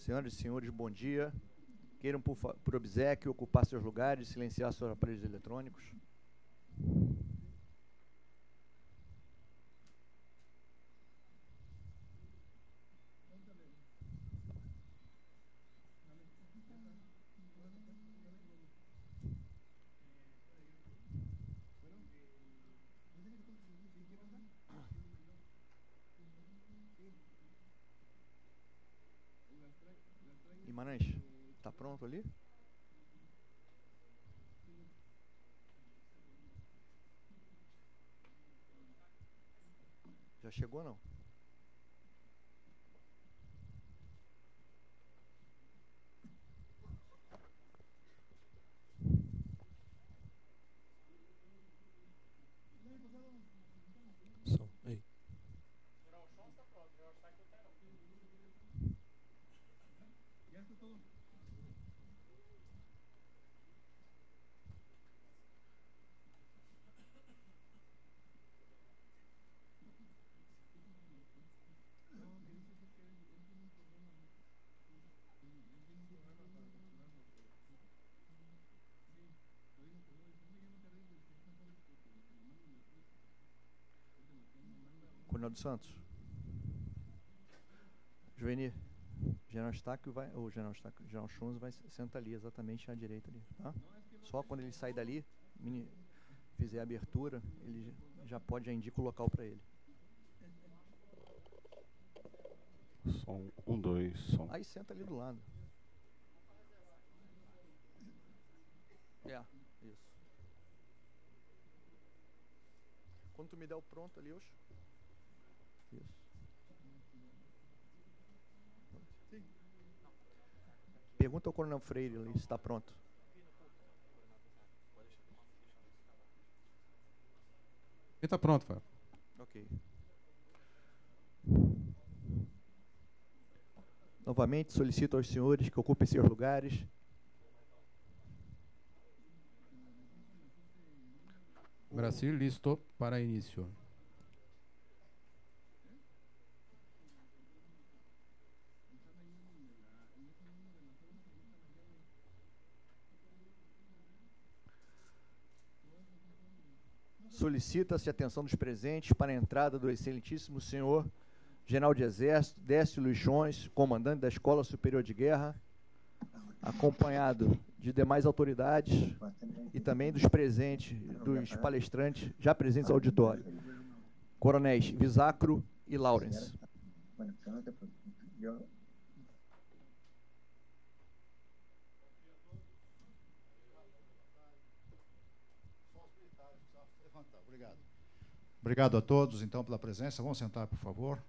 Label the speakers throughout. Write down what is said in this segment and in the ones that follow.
Speaker 1: Senhoras e senhores, bom dia. Queiram, por obséquio, ocupar seus lugares e silenciar seus aparelhos eletrônicos. Guimarães, está pronto ali? Já chegou, não?
Speaker 2: Som, aí.
Speaker 1: Coronel dos Santos. Jovenir, General Eustáquio vai, ou General Chunzo vai sentar ali, exatamente à direita ali, tá? Só quando ele sair dali, fizer a abertura, ele já pode, já indica o local para ele.
Speaker 2: Som, 1, 2, som.
Speaker 1: Aí senta ali do lado. Isso. Quando tu me der o pronto ali, Isso. Pergunta ao Coronel Freire ali se está pronto.
Speaker 3: Ele está pronto, Fábio.
Speaker 1: Ok. Novamente, solicito aos senhores que ocupem seus lugares.
Speaker 3: Brasil, listo para início.
Speaker 1: Solicita-se a atenção dos presentes para a entrada do excelentíssimo senhor General de Exército Décio Luiz Chons, comandante da Escola Superior de Guerra, acompanhado de demais autoridades e também dos presentes, dos palestrantes já presentes ao auditório, coronéis Visacro e Lawrence.
Speaker 4: Obrigado. Obrigado a todos, então, pela presença. Vamos sentar, por favor.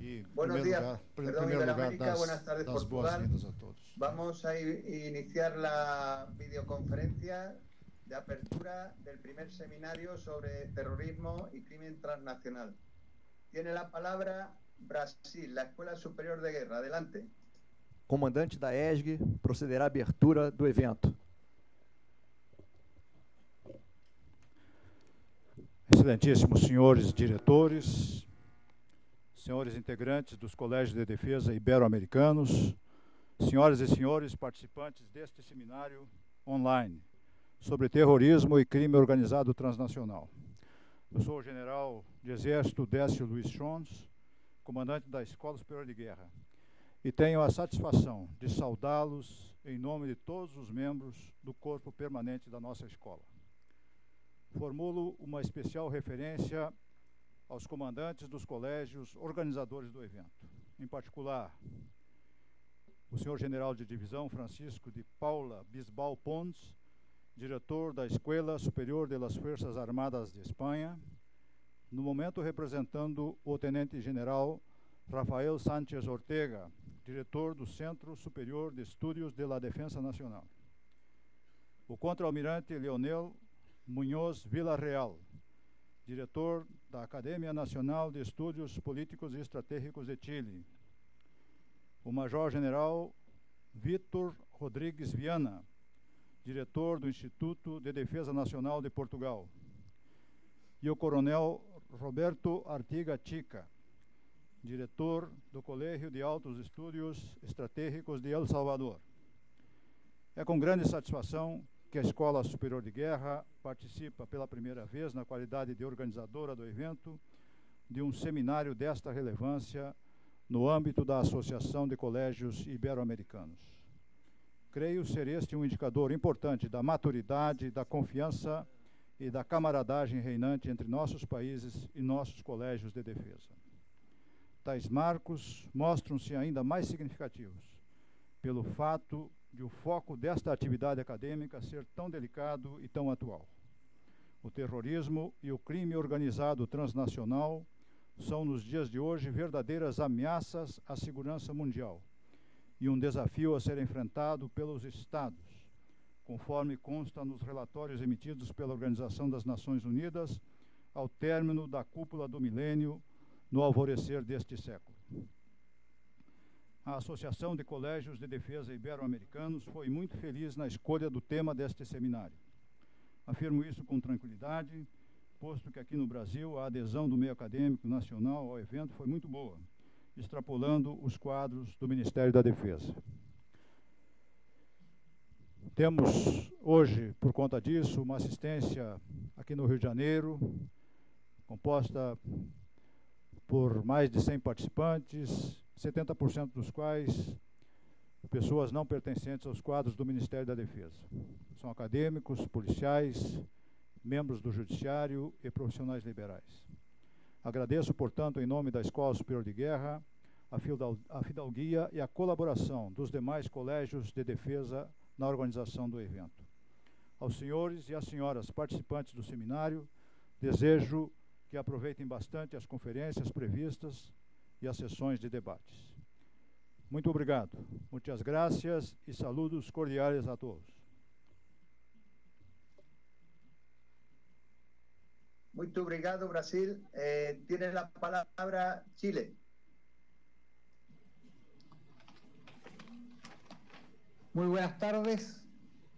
Speaker 4: E,
Speaker 5: Buenos días,
Speaker 4: perdón,
Speaker 5: Iberoamérica, buenas tardes,
Speaker 4: das
Speaker 5: Portugal.
Speaker 4: boas-vindas a todos.
Speaker 5: Vamos a iniciar la videoconferencia de apertura del primer seminario sobre terrorismo y crimen transnacional. Tiene la palabra Brasil, la Escuela Superior de Guerra. Adelante.
Speaker 1: Comandante da ESG procederá à abertura do evento.
Speaker 4: Excelentíssimos senhores diretores, senhores integrantes dos Colégios de Defesa Ibero-Americanos, senhoras e senhores participantes deste seminário online sobre terrorismo e crime organizado transnacional. Eu sou o General de Exército Décio Luiz Chons, comandante da Escola Superior de Guerra, e tenho a satisfação de saudá-los em nome de todos os membros do corpo permanente da nossa escola. Formulo uma especial referência aos comandantes dos colégios organizadores do evento, em particular, o senhor General de Divisão Francisco de Paula Bisbal Pons, diretor da Escola Superior de las Fuerzas Armadas de Espanha, no momento representando o Tenente-General Rafael Sánchez Ortega, diretor do Centro Superior de Estudos de la Defensa Nacional. O Contra-Almirante Leonel Munhoz Villarreal, diretor da Academia Nacional de Estudos Políticos e Estratégicos de Chile. O Major-General Vítor Rodrigues Viana, diretor do Instituto de Defesa Nacional de Portugal. E o Coronel Roberto Artiga Chica, diretor do Colégio de Altos Estudos Estratégicos de El Salvador. É com grande satisfação que a Escola Superior de Guerra participa pela primeira vez, na qualidade de organizadora do evento, de um seminário desta relevância no âmbito da Associação de Colégios Ibero-Americanos. Creio ser este um indicador importante da maturidade, da confiança e da camaradagem reinante entre nossos países e nossos colégios de defesa. Tais marcos mostram-se ainda mais significativos pelo fato de o foco desta atividade acadêmica ser tão delicado e tão atual. O terrorismo e o crime organizado transnacional são, nos dias de hoje, verdadeiras ameaças à segurança mundial e um desafio a ser enfrentado pelos Estados, conforme consta nos relatórios emitidos pela Organização das Nações Unidas ao término da Cúpula do Milênio, no alvorecer deste século. A Associação de Colégios de Defesa Ibero-Americanos foi muito feliz na escolha do tema deste seminário. Afirmo isso com tranquilidade, posto que aqui no Brasil a adesão do meio acadêmico nacional ao evento foi muito boa, extrapolando os quadros do Ministério da Defesa. Temos hoje, por conta disso, uma assistência aqui no Rio de Janeiro, composta por mais de 100 participantes, 70% dos quais pessoas não pertencentes aos quadros do Ministério da Defesa. São acadêmicos, policiais, membros do Judiciário e profissionais liberais. Agradeço, portanto, em nome da Escola Superior de Guerra, a fidalguia e a colaboração dos demais colégios de defesa na organização do evento. Aos senhores e às senhoras participantes do seminário, desejo que aproveitem bastante as conferências previstas e as sessões de debates. Muito obrigado. Muitas gracias e saludos cordiais a todos.
Speaker 5: Muito obrigado, Brasil. Tiene la palabra Chile.
Speaker 6: Muy buenas tardes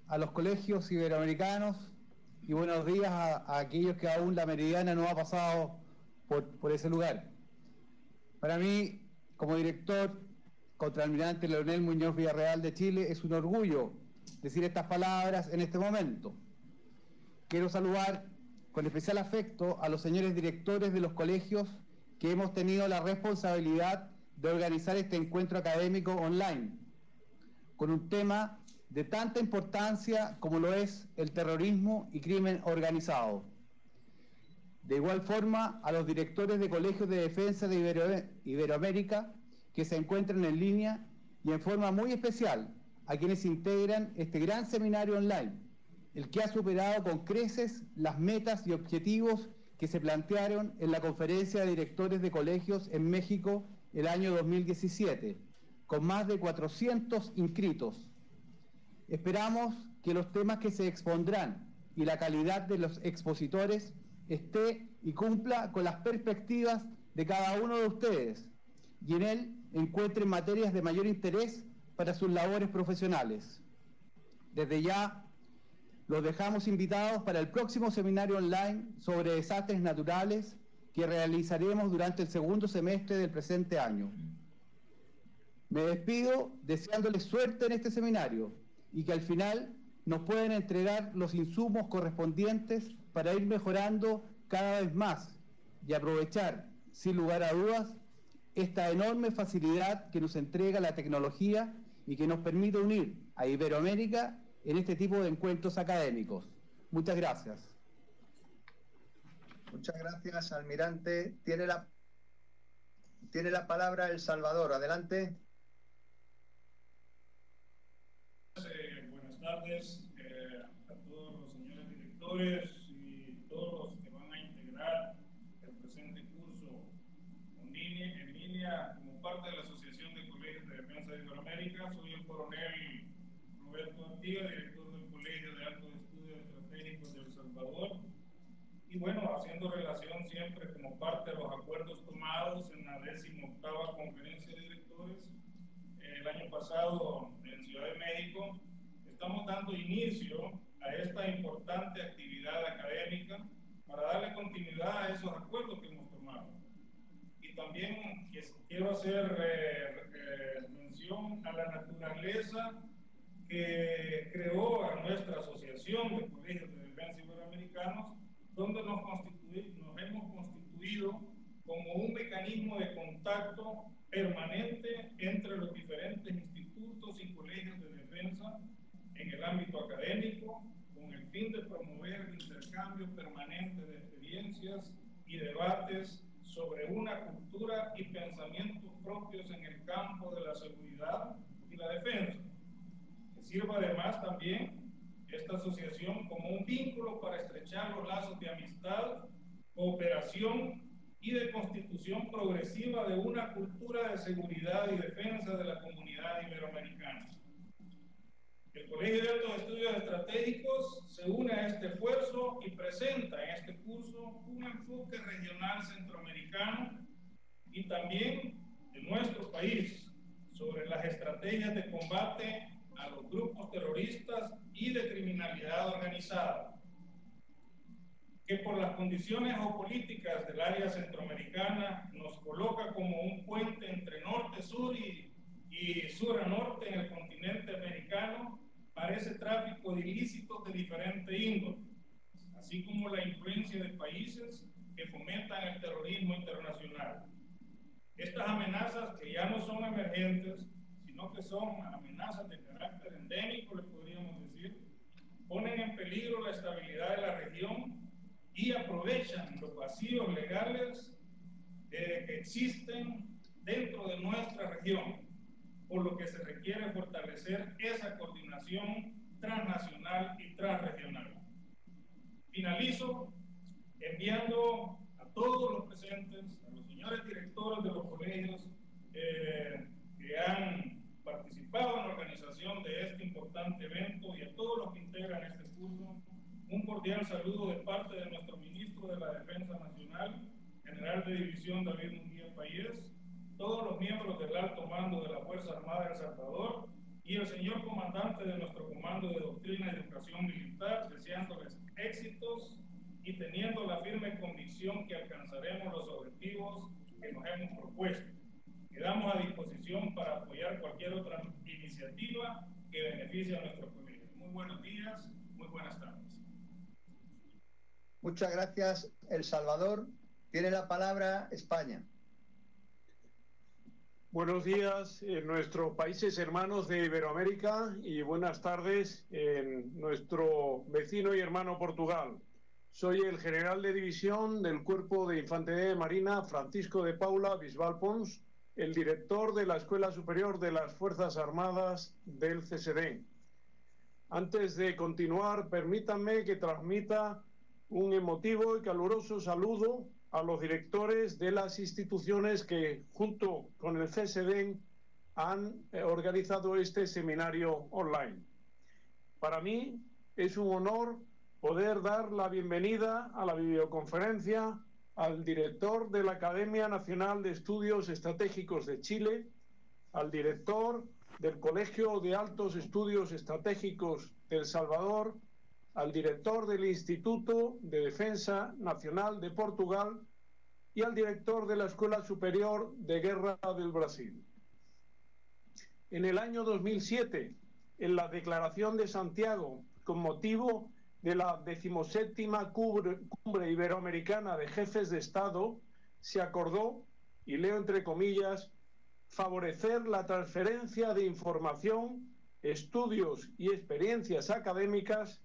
Speaker 6: a los colegios iberoamericanos y buenos días a aquellos que aún la meridiana no ha pasado por ese lugar. Para mí, como director, contraalmirante Leonel Muñoz Villarreal de Chile, es un orgullo decir estas palabras en este momento. Quiero saludar con especial afecto a los señores directores de los colegios que hemos tenido la responsabilidad de organizar este encuentro académico online, con un tema de tanta importancia como lo es el terrorismo y crimen organizado. De igual forma, a los directores de colegios de defensa de Iberoamérica que se encuentran en línea y en forma muy especial a quienes integran este gran seminario online, el que ha superado con creces las metas y objetivos que se plantearon en la Conferencia de Directores de Colegios en México el año 2017, con más de 400 inscritos. Esperamos que los temas que se expondrán y la calidad de los expositores esté y cumpla con las perspectivas de cada uno de ustedes y en él encuentren materias de mayor interés para sus labores profesionales. Desde ya los dejamos invitados para el próximo seminario online sobre desastres naturales que realizaremos durante el segundo semestre del presente año. Me despido deseándoles suerte en este seminario y que al final nos puedan entregar los insumos correspondientes para ir mejorando cada vez más y aprovechar, sin lugar a dudas, esta enorme facilidad que nos entrega la tecnología y que nos permite unir a Iberoamérica en este tipo de encuentros académicos. Muchas gracias.
Speaker 5: Muchas gracias, almirante. Tiene la palabra El Salvador. Adelante.
Speaker 7: Buenas tardes a todos los señores directores y todos los que van a integrar el presente curso en línea como parte de la Asociación de Colegios de Defensa de Iberoamérica. Soy el coronel Roberto Artiga, director del Colegio de Altos Estudios Estratégicos de El Salvador. Y bueno, haciendo relación siempre como parte de los acuerdos tomados en la 18ª Conferencia de Directores el año pasado en Ciudad de México, estamos dando inicio a esta importante actividad académica para darle continuidad a esos acuerdos que hemos tomado. Y también iberoamericanos, donde nos hemos constituido como un mecanismo de contacto permanente entre los diferentes institutos y colegios de defensa en el ámbito académico, con el fin de promover el intercambio permanente de experiencias y debates sobre una cultura y pensamientos propios en el campo de la seguridad y la defensa. Que sirva además también esta asociación como un vínculo para estrechar los lazos de amistad, cooperación y de constitución progresiva de una cultura de seguridad y defensa de la comunidad iberoamericana. El Colegio de Altos Estudios Estratégicos se une a este esfuerzo y presenta en este curso un enfoque regional centroamericano y también de nuestro país sobre las estrategias de combate a los grupos terroristas y de criminalidad organizada, que por las condiciones geopolíticas del área centroamericana nos coloca como un puente entre norte-sur y sur a norte en el continente americano para ese tráfico de ilícitos de diferente índole, así como la influencia de países que fomentan el terrorismo internacional. Estas amenazas, que ya no son emergentes, sino que son amenazas de carácter endémico, le podríamos decir, ponen en peligro la estabilidad de la región y aprovechan los vacíos legales que existen dentro de nuestra región, por lo que se requiere fortalecer esa coordinación transnacional y transregional. Finalizo enviando a todos los presentes, a los señores directores de los colegios que han participado en la organización de este importante evento y a todos los que integran este curso, un cordial saludo de parte de nuestro ministro de la Defensa Nacional, general de división David Munguía Payés, todos los miembros del alto mando de la Fuerza Armada de El Salvador y el señor comandante de nuestro Comando de Doctrina y Educación Militar, deseándoles éxitos y teniendo la firme convicción que alcanzaremos los objetivos que nos hemos propuesto. Quedamos a disposición para apoyar cualquier otra iniciativa que beneficie a nuestro colegio. Muy buenos días, muy buenas tardes.
Speaker 5: Muchas gracias, El Salvador. Tiene la palabra España.
Speaker 8: Buenos días en nuestros países hermanos de Iberoamérica y buenas tardes en nuestro vecino y hermano Portugal. Soy el general de división del Cuerpo de Infantería de Marina Francisco de Paula Bisbal Pons, el director de la Escuela Superior de las Fuerzas Armadas del CSD. Antes de continuar, permítanme que transmita un emotivo y caluroso saludo a los directores de las instituciones que, junto con el CSD, han organizado este seminario online. Para mí es un honor poder dar la bienvenida a la videoconferencia al director de la Academia Nacional de Estudios Estratégicos de Chile, al director del Colegio de Altos Estudios Estratégicos de El Salvador, al director del Instituto de Defensa Nacional de Portugal y al director de la Escuela Superior de Guerra del Brasil. En el año 2007, en la Declaración de Santiago, con motivo de la 17ª Cumbre Iberoamericana de Jefes de Estado, se acordó, y leo entre comillas, favorecer la transferencia de información, estudios y experiencias académicas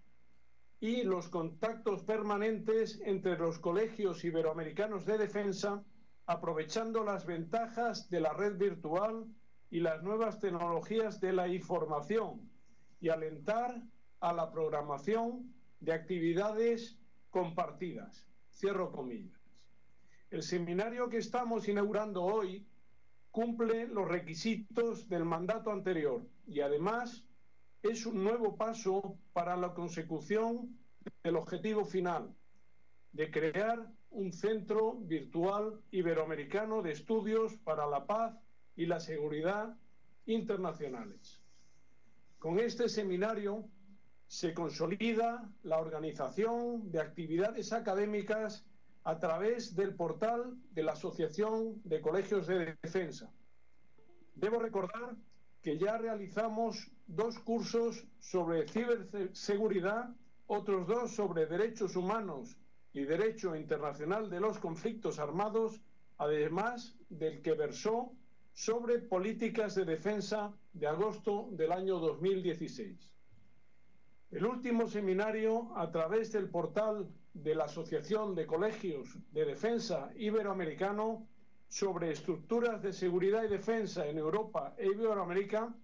Speaker 8: y los contactos permanentes entre los colegios iberoamericanos de defensa, aprovechando las ventajas de la red virtual y las nuevas tecnologías de la información, y alentar a la programación de actividades compartidas. Cierro comillas. El seminario que estamos inaugurando hoy cumple los requisitos del mandato anterior y además es un nuevo paso para la consecución del objetivo final de crear un centro virtual iberoamericano de estudios para la paz y la seguridad internacionales. Con este seminario se consolida la organización de actividades académicas a través del portal de la Asociación de Colegios de Defensa. Debo recordar que ya realizamos 2 cursos sobre ciberseguridad otros 2 sobre derechos humanos y derecho internacional de los conflictos armados, además del que versó sobre políticas de defensa de agosto del año 2016. El último seminario, a través del portal de la Asociación de Colegios de Defensa Iberoamericano sobre estructuras de seguridad y defensa en Europa e Iberoamérica,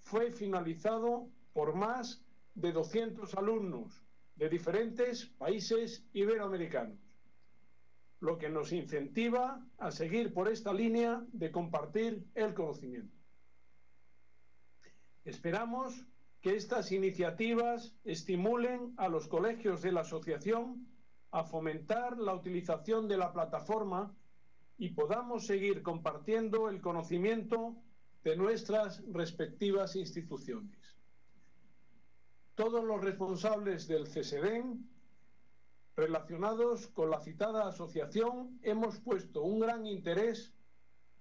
Speaker 8: fue finalizado por más de 200 alumnos de diferentes países iberoamericanos, lo que nos incentiva a seguir por esta línea de compartir el conocimiento. Esperamos que estas iniciativas estimulen a los colegios de la asociación a fomentar la utilización de la plataforma y podamos seguir compartiendo el conocimiento de nuestras respectivas instituciones. Todos los responsables del CSDEN relacionados con la citada asociación hemos puesto un gran interés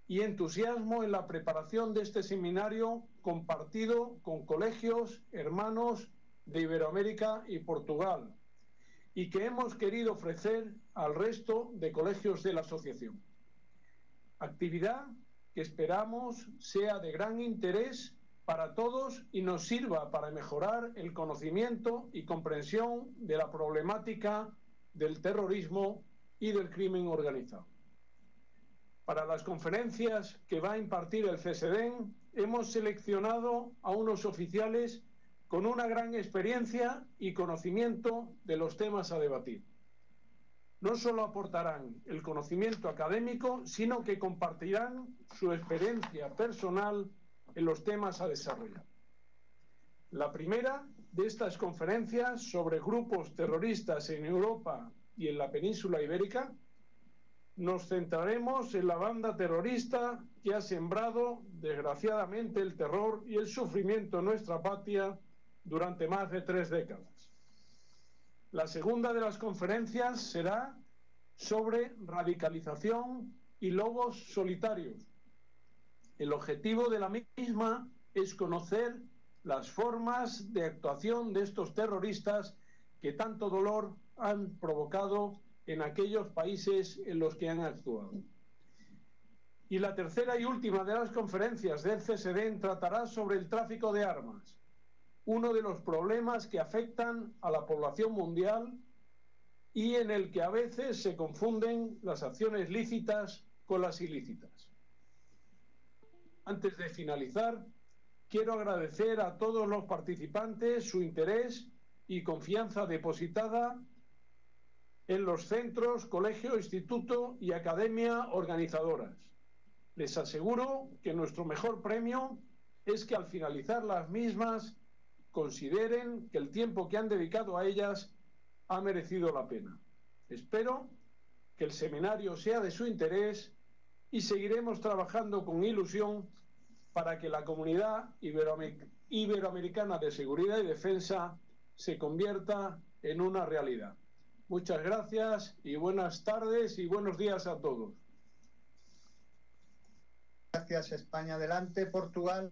Speaker 8: y entusiasmo en la preparación de este seminario compartido con colegios hermanos de Iberoamérica y Portugal y que hemos querido ofrecer al resto de colegios de la asociación. Actividad que esperamos sea de gran interés para todos y nos sirva para mejorar el conocimiento y comprensión de la problemática del terrorismo y del crimen organizado. Para las conferencias que va a impartir el CSDEN, hemos seleccionado a unos oficiales con una gran experiencia y conocimiento de los temas a debatir. No solo aportarán el conocimiento académico, sino que compartirán su experiencia personal en los temas a desarrollar. La primera de estas conferencias sobre grupos terroristas en Europa y en la península ibérica, nos centraremos en la banda terrorista que ha sembrado, desgraciadamente, el terror y el sufrimiento en nuestra patria durante más de 3 décadas. La segunda de las conferencias será sobre radicalización y lobos solitarios. El objetivo de la misma es conocer las formas de actuación de estos terroristas que tanto dolor han provocado en aquellos países en los que han actuado. Y la tercera y última de las conferencias del CSDEN tratará sobre el tráfico de armas, uno de los problemas que afectan a la población mundial y en el que a veces se confunden las acciones lícitas con las ilícitas. Antes de finalizar, quiero agradecer a todos los participantes su interés y confianza depositada en los centros, colegio, instituto y academia organizadoras. Les aseguro que nuestro mejor premio es que al finalizar las mismas consideren que el tiempo que han dedicado a ellas ha merecido la pena. Espero que el seminario sea de su interés y seguiremos trabajando con ilusión para que la comunidad iberoamericana de seguridad y defensa se convierta en una realidad. Muchas gracias y buenas tardes y buenos días a todos.
Speaker 5: Gracias, España. Adelante, Portugal.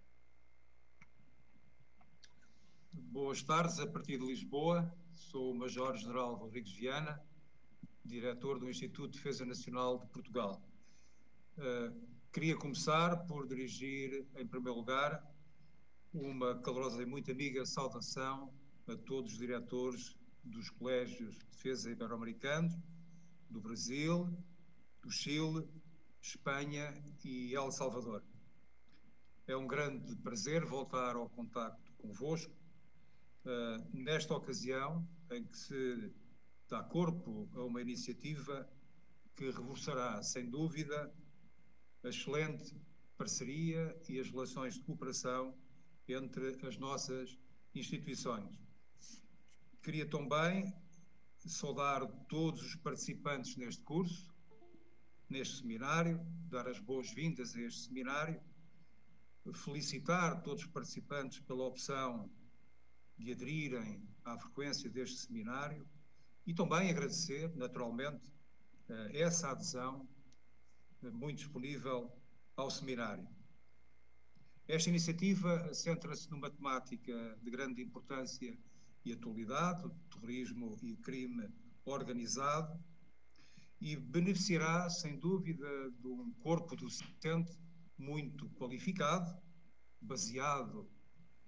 Speaker 9: Boas tardes, a partir de Lisboa. Sou o Major-General Rodrigues Viana, diretor do Instituto de Defesa Nacional de Portugal. Queria começar por dirigir, em primeiro lugar, uma calorosa e muito amiga saudação a todos os diretores dos colégios de defesa ibero-americanos, do Brasil, do Chile, Espanha e El Salvador. É um grande prazer voltar ao contacto convosco, nesta ocasião em que se dá corpo a uma iniciativa que reforçará, sem dúvida, a excelente parceria e as relações de cooperação entre as nossas instituições. Queria também saudar todos os participantes neste curso, neste seminário, dar as boas-vindas a este seminário, felicitar todos os participantes pela opção de aderirem à frequência deste seminário e também agradecer, naturalmente, essa adesão muito disponível ao seminário. Esta iniciativa centra-se numa temática de grande importância e atualidade, terrorismo e crime organizado, e beneficiará, sem dúvida, de um corpo docente muito qualificado, baseado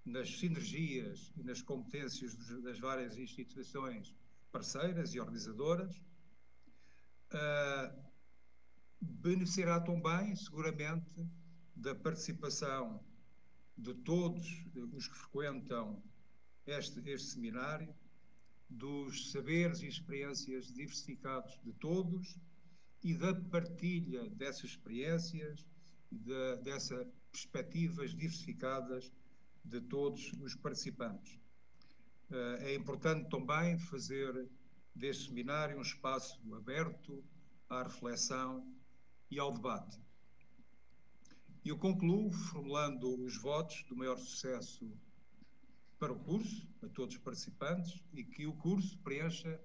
Speaker 9: nas sinergias e nas competências das várias instituições parceiras e organizadoras. Beneficiará também, seguramente, da participação de todos os que frequentam este seminário, dos saberes e experiências diversificados de todos e da partilha dessas experiências, dessas perspectivas diversificadas de todos os participantes. É importante também fazer deste seminário um espaço aberto à reflexão e ao debate. Eu concluo formulando os votos do maior sucesso para o curso, a todos os participantes, e que o curso preencha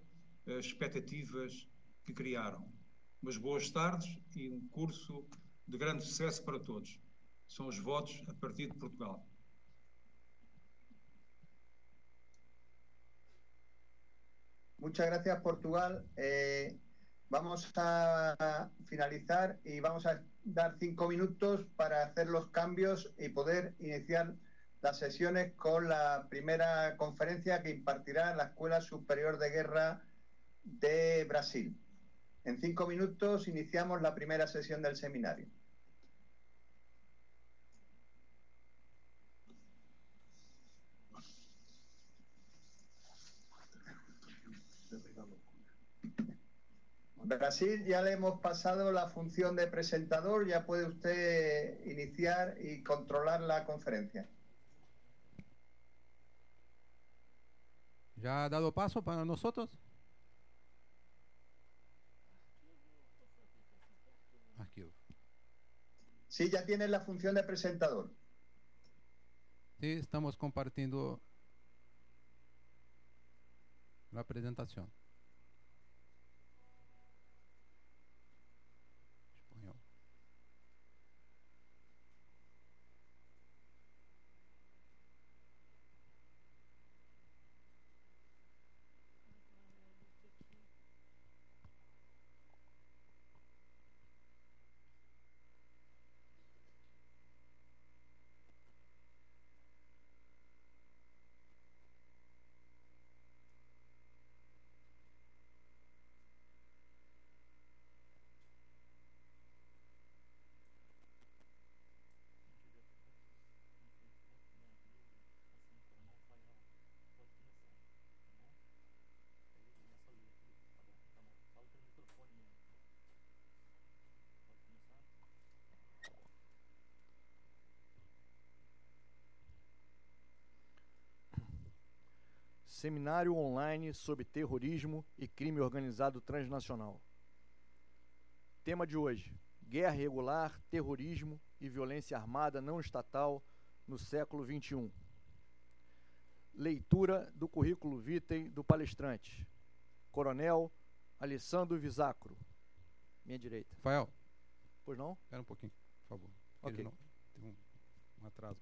Speaker 9: as expectativas que criaram. Umas boas tardes e um curso de grande sucesso para todos. São os votos a partir de Portugal.
Speaker 5: Muchas gracias, Portugal. Vamos a finalizar y vamos a dar 5 minutos para hacer los cambios y poder iniciar las sesiones con la primera conferencia que impartirá la Escuela Superior de Guerra de Brasil. En 5 minutos iniciamos la primera sesión del seminario. Brasil, ya le hemos pasado la función de presentador, ya puede usted iniciar y controlar la conferencia.
Speaker 3: ¿Ya ha dado paso para nosotros? Aquí.
Speaker 5: Sí, ya tienes la función de presentador.
Speaker 3: Sí, estamos compartiendo la presentación.
Speaker 1: Seminário online sobre terrorismo e crime organizado transnacional. Tema de hoje: guerra irregular, terrorismo e violência armada não estatal no século XXI. Leitura do currículo vitae do palestrante, Coronel Alessandro Visacro. Minha direita.
Speaker 3: Rafael.
Speaker 1: Pois não?
Speaker 3: Espera um pouquinho, por favor.
Speaker 1: Ok.
Speaker 3: Não, tem um atraso.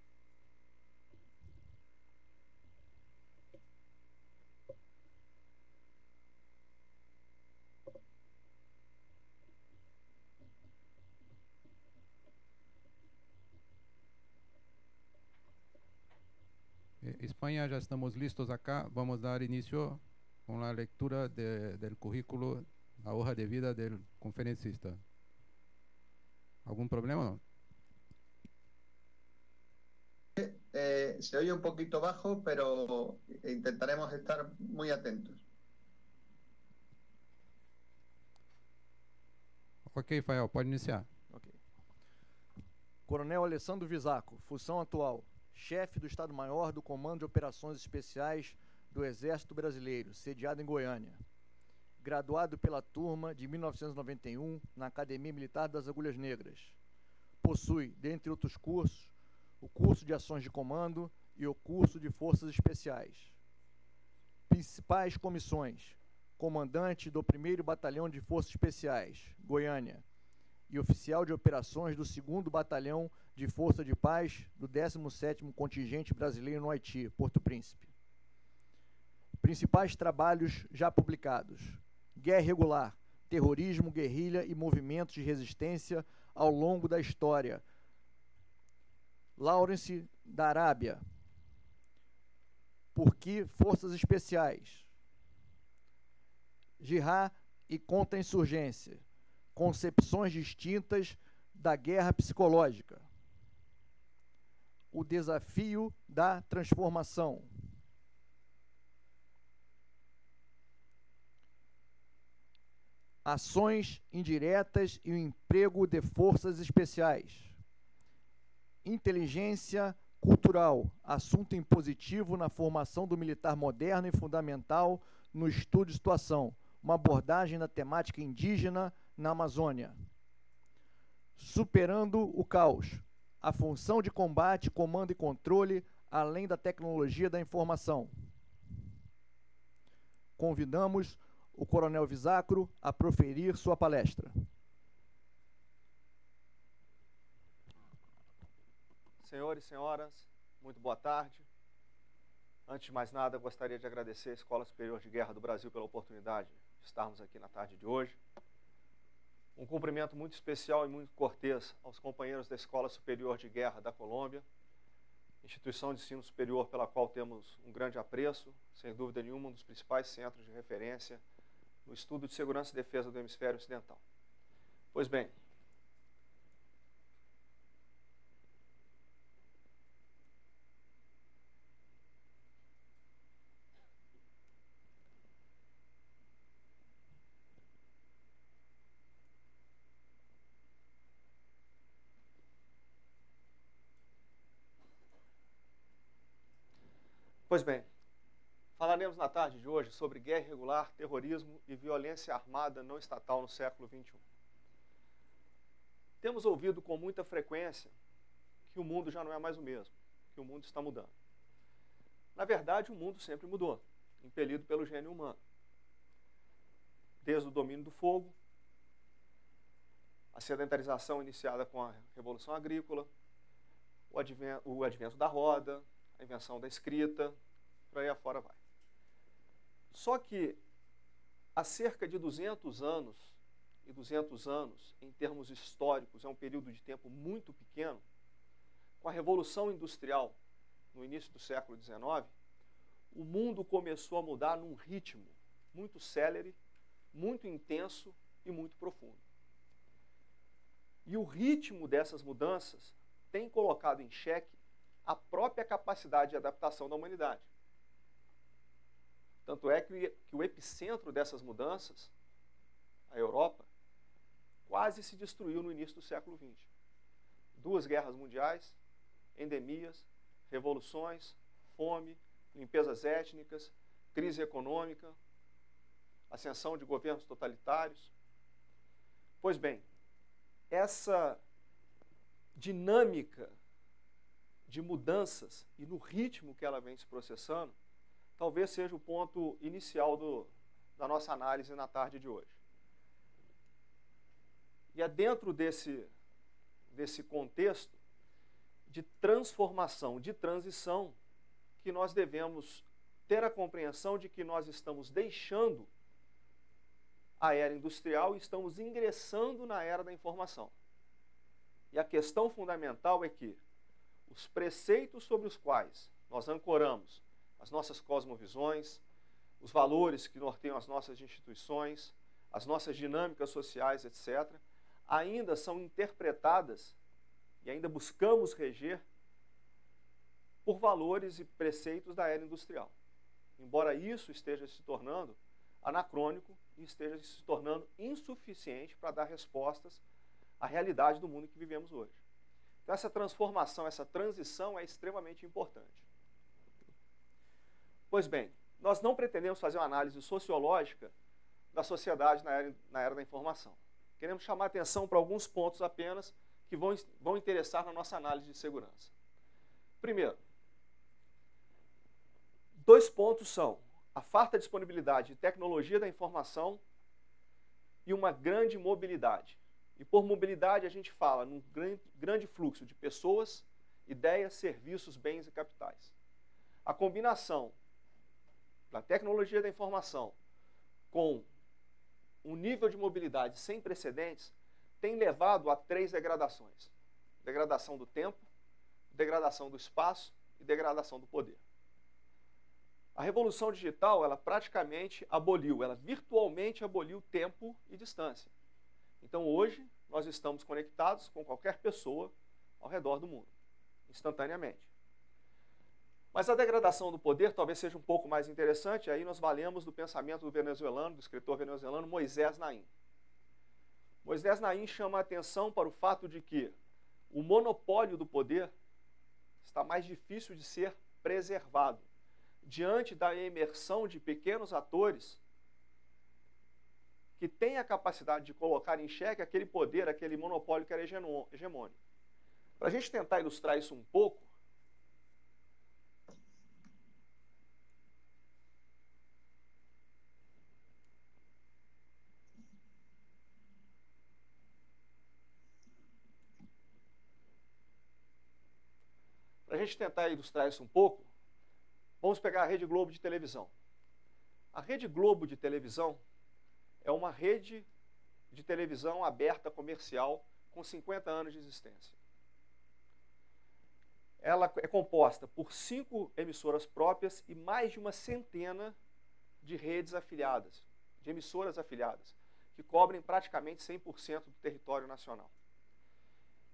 Speaker 3: Espanha, já estamos listos acá. Vamos dar início com a leitura do currículo, a hoja de vida do conferencista. ¿Algún problema o no?
Speaker 5: Se oye un poquito bajo, pero intentaremos estar muy atentos.
Speaker 3: Ok, Rafael, pode iniciar.
Speaker 1: Ok. Coronel Alessandro Visacro, função atual: chefe do Estado-Maior do Comando de Operações Especiais do Exército Brasileiro, sediado em Goiânia. Graduado pela turma de 1991 na Academia Militar das Agulhas Negras. Possui, dentre outros cursos, o curso de Ações de Comando e o curso de Forças Especiais. Principais comissões: comandante do 1º Batalhão de Forças Especiais, Goiânia, e oficial de operações do 2º Batalhão de Força de Paz do 17º Contingente Brasileiro no Haiti, Porto Príncipe. Principais trabalhos já publicados: Guerra Irregular, Terrorismo, Guerrilha e Movimentos de Resistência ao longo da História. Lawrence da Arábia. Por que Forças Especiais? Jihad e Contra-Insurgência. Concepções distintas da guerra psicológica. O desafio da transformação. Ações indiretas e o emprego de forças especiais. Inteligência cultural, assunto impositivo na formação do militar moderno e fundamental no estudo de situação. Uma abordagem da temática indígena na Amazônia. Superando o caos, a função de combate, comando e controle, além da tecnologia da informação. Convidamos o Coronel Visacro a proferir sua palestra.
Speaker 10: Senhores e senhoras, muito boa tarde. Antes de mais nada, gostaria de agradecer à Escola Superior de Guerra do Brasil pela oportunidade de estarmos aqui na tarde de hoje. Um cumprimento muito especial e muito cortês aos companheiros da Escola Superior de Guerra da Colômbia, instituição de ensino superior pela qual temos um grande apreço, sem dúvida nenhuma, um dos principais centros de referência no estudo de segurança e defesa do hemisfério ocidental. Pois bem, falaremos na tarde de hoje sobre guerra irregular, terrorismo e violência armada não estatal no século XXI. Temos ouvido com muita frequência que o mundo já não é mais o mesmo, que o mundo está mudando. Na verdade, o mundo sempre mudou, impelido pelo gênio humano. Desde o domínio do fogo, a sedentarização iniciada com a Revolução Agrícola, o advento da roda, a invenção da escrita, por aí afora vai. Só que há cerca de 200 anos, e 200 anos, em termos históricos, é um período de tempo muito pequeno, com a Revolução Industrial, no início do século XIX, o mundo começou a mudar num ritmo muito célere, muito intenso e muito profundo. E o ritmo dessas mudanças tem colocado em xeque a própria capacidade de adaptação da humanidade. Tanto é que o epicentro dessas mudanças, a Europa, quase se destruiu no início do século XX. 2 guerras mundiais, endemias, revoluções, fome, limpezas étnicas, crise econômica, ascensão de governos totalitários. Pois bem, essa dinâmica de mudanças e no ritmo que ela vem se processando, talvez seja o ponto inicial da nossa análise na tarde de hoje. E é dentro desse contexto de transformação, de transição, que nós devemos ter a compreensão de que nós estamos deixando a era industrial e estamos ingressando na era da informação. E a questão fundamental é que os preceitos sobre os quais nós ancoramos as nossas cosmovisões, os valores que norteiam as nossas instituições, as nossas dinâmicas sociais, etc., ainda são interpretadas e ainda buscamos reger por valores e preceitos da era industrial. Embora isso esteja se tornando anacrônico e esteja se tornando insuficiente para dar respostas à realidade do mundo em que vivemos hoje. Então, essa transformação, essa transição é extremamente importante. Pois bem, nós não pretendemos fazer uma análise sociológica da sociedade na era da informação. Queremos chamar a atenção para alguns pontos apenas que vão interessar na nossa análise de segurança. Primeiro, 2 pontos são a farta disponibilidade de tecnologia da informação e uma grande mobilidade. E por mobilidade a gente fala num grande fluxo de pessoas, ideias, serviços, bens e capitais. A combinação da tecnologia da informação com um nível de mobilidade sem precedentes tem levado a 3 degradações. Degradação do tempo, degradação do espaço e degradação do poder. A revolução digital, ela praticamente aboliu, ela virtualmente aboliu tempo e distância. Então hoje nós estamos conectados com qualquer pessoa ao redor do mundo, instantaneamente. Mas a degradação do poder talvez seja um pouco mais interessante, aí nós valemos do pensamento do venezuelano, do escritor venezuelano Moisés Naim. Moisés Naim chama a atenção para o fato de que o monopólio do poder está mais difícil de ser preservado diante da emersão de pequenos atores que têm a capacidade de colocar em xeque aquele poder, aquele monopólio que era hegemônico. Para a gente tentar ilustrar isso um pouco, vamos pegar a Rede Globo de televisão. A Rede Globo de televisão é uma rede de televisão aberta comercial com 50 anos de existência. Ela é composta por 5 emissoras próprias e mais de uma centena de redes afiliadas, de emissoras afiliadas, que cobrem praticamente 100% do território nacional.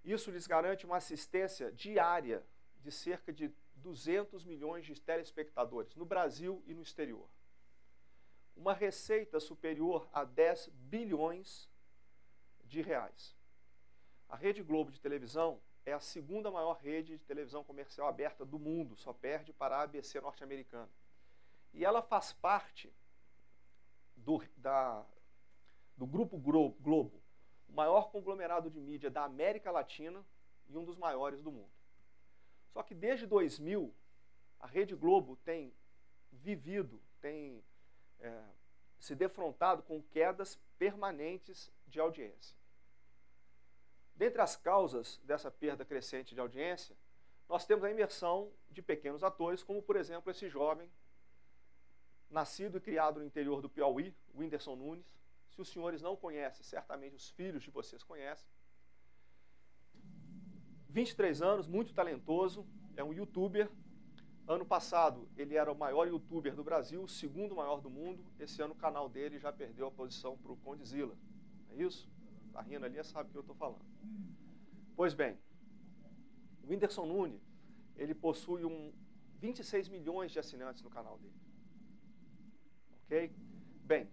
Speaker 10: Isso lhes garante uma assistência diária de cerca de 200 milhões de telespectadores no Brasil e no exterior. Uma receita superior a 10 bilhões de reais. A Rede Globo de televisão é a segunda maior rede de televisão comercial aberta do mundo, só perde para a ABC norte-americana. E ela faz parte do Grupo Globo, o maior conglomerado de mídia da América Latina e um dos maiores do mundo. Só que desde 2000, a Rede Globo tem se defrontado com quedas permanentes de audiência. Dentre as causas dessa perda crescente de audiência, nós temos a imersão de pequenos atores, como por exemplo esse jovem, nascido e criado no interior do Piauí, o Whindersson Nunes. Se os senhores não conhecem, certamente os filhos de vocês conhecem. 23 anos, muito talentoso, é um youtuber. Ano passado ele era o maior youtuber do Brasil, o segundo maior do mundo. Esse ano o canal dele já perdeu a posição para o Condzilla. É isso? Está rindo ali, sabe o que eu estou falando. Pois bem, o Whindersson Nunes, ele possui 26 milhões de assinantes no canal dele. Ok? Bem,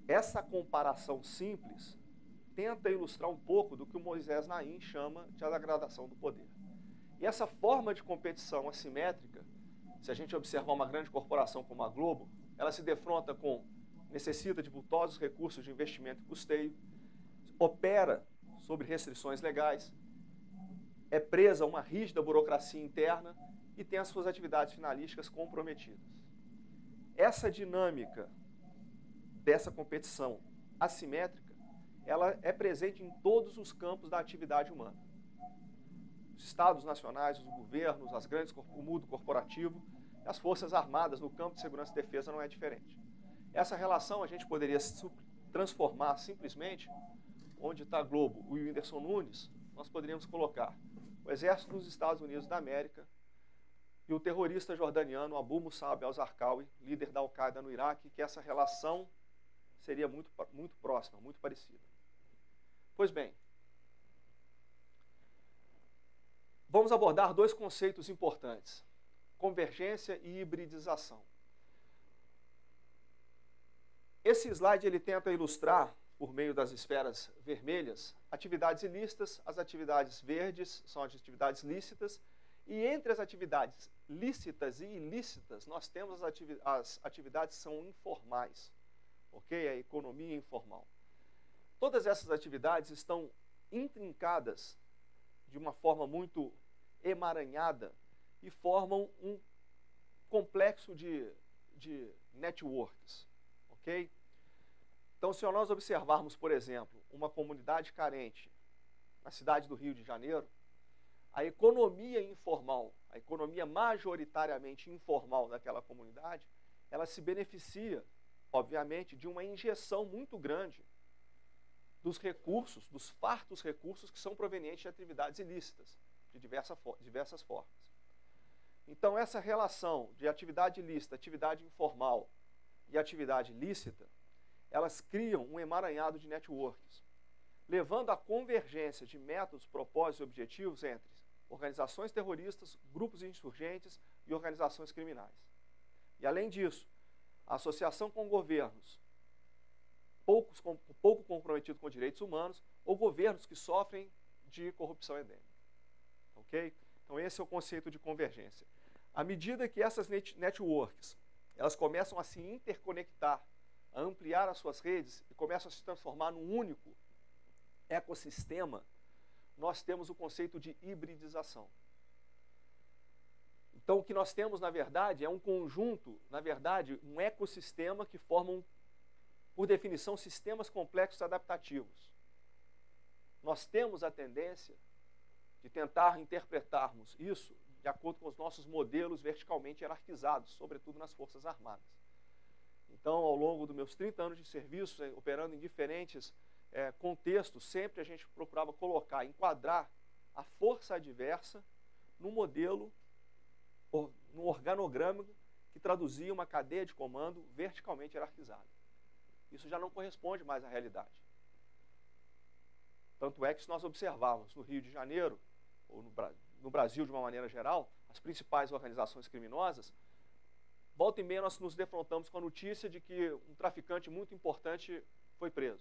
Speaker 10: essa comparação simples tenta ilustrar um pouco do que o Moisés Naim chama de a degradação do poder. E essa forma de competição assimétrica, se a gente observar uma grande corporação como a Globo, ela se defronta necessita de vultosos recursos de investimento e custeio, opera sobre restrições legais, é presa a uma rígida burocracia interna e tem as suas atividades finalísticas comprometidas. Essa dinâmica dessa competição assimétrica, ela é presente em todos os campos da atividade humana. Os estados nacionais, os governos, o mundo corporativo, as forças armadas no campo de segurança e defesa não é diferente. Essa relação a gente poderia transformar simplesmente, onde está a Globo e o Whindersson Nunes, nós poderíamos colocar o exército dos Estados Unidos da América e o terrorista jordaniano Abu Musab al-Zarqawi, líder da Al-Qaeda no Iraque, que essa relação seria muito próxima, muito parecida. Pois bem, vamos abordar 2 conceitos importantes: convergência e hibridização. Esse slide ele tenta ilustrar, por meio das esferas vermelhas, atividades ilícitas, as atividades verdes são as atividades lícitas, e entre as atividades lícitas e ilícitas, nós temos as atividades que são informais, ok? A economia informal. Todas essas atividades estão intrincadas de uma forma muito emaranhada e formam um complexo de networks, ok? Então, se nós observarmos, por exemplo, uma comunidade carente na cidade do Rio de Janeiro, a economia informal, a economia majoritariamente informal daquela comunidade, ela se beneficia, obviamente, de uma injeção muito grande dos recursos, dos fartos recursos que são provenientes de atividades ilícitas, de diversas formas. Então, essa relação de atividade ilícita, atividade informal e atividade lícita, elas criam um emaranhado de networks, levando à convergência de métodos, propósitos e objetivos entre organizações terroristas, grupos insurgentes e organizações criminais. E, além disso, a associação com governos pouco comprometidos com direitos humanos ou governos que sofrem de corrupção endêmica. Ok? Então, esse é o conceito de convergência. À medida que essas networks elas começam a se interconectar, a ampliar as suas redes e começam a se transformar num único ecossistema, nós temos o conceito de hibridização. Então, o que nós temos, na verdade, é um conjunto, na verdade, um ecossistema que formam, por definição, sistemas complexos adaptativos. Nós temos a tendência de tentar interpretarmos isso de acordo com os nossos modelos verticalmente hierarquizados, sobretudo nas Forças Armadas. Então, ao longo dos meus 30 anos de serviço, operando em diferentes contextos, sempre a gente procurava colocar, enquadrar a força adversa num modelo, num organograma que traduzia uma cadeia de comando verticalmente hierarquizada. Isso já não corresponde mais à realidade. Tanto é que, se nós observarmos no Rio de Janeiro, ou no Brasil de uma maneira geral, as principais organizações criminosas, volta e meia nós nos defrontamos com a notícia de que um traficante muito importante foi preso.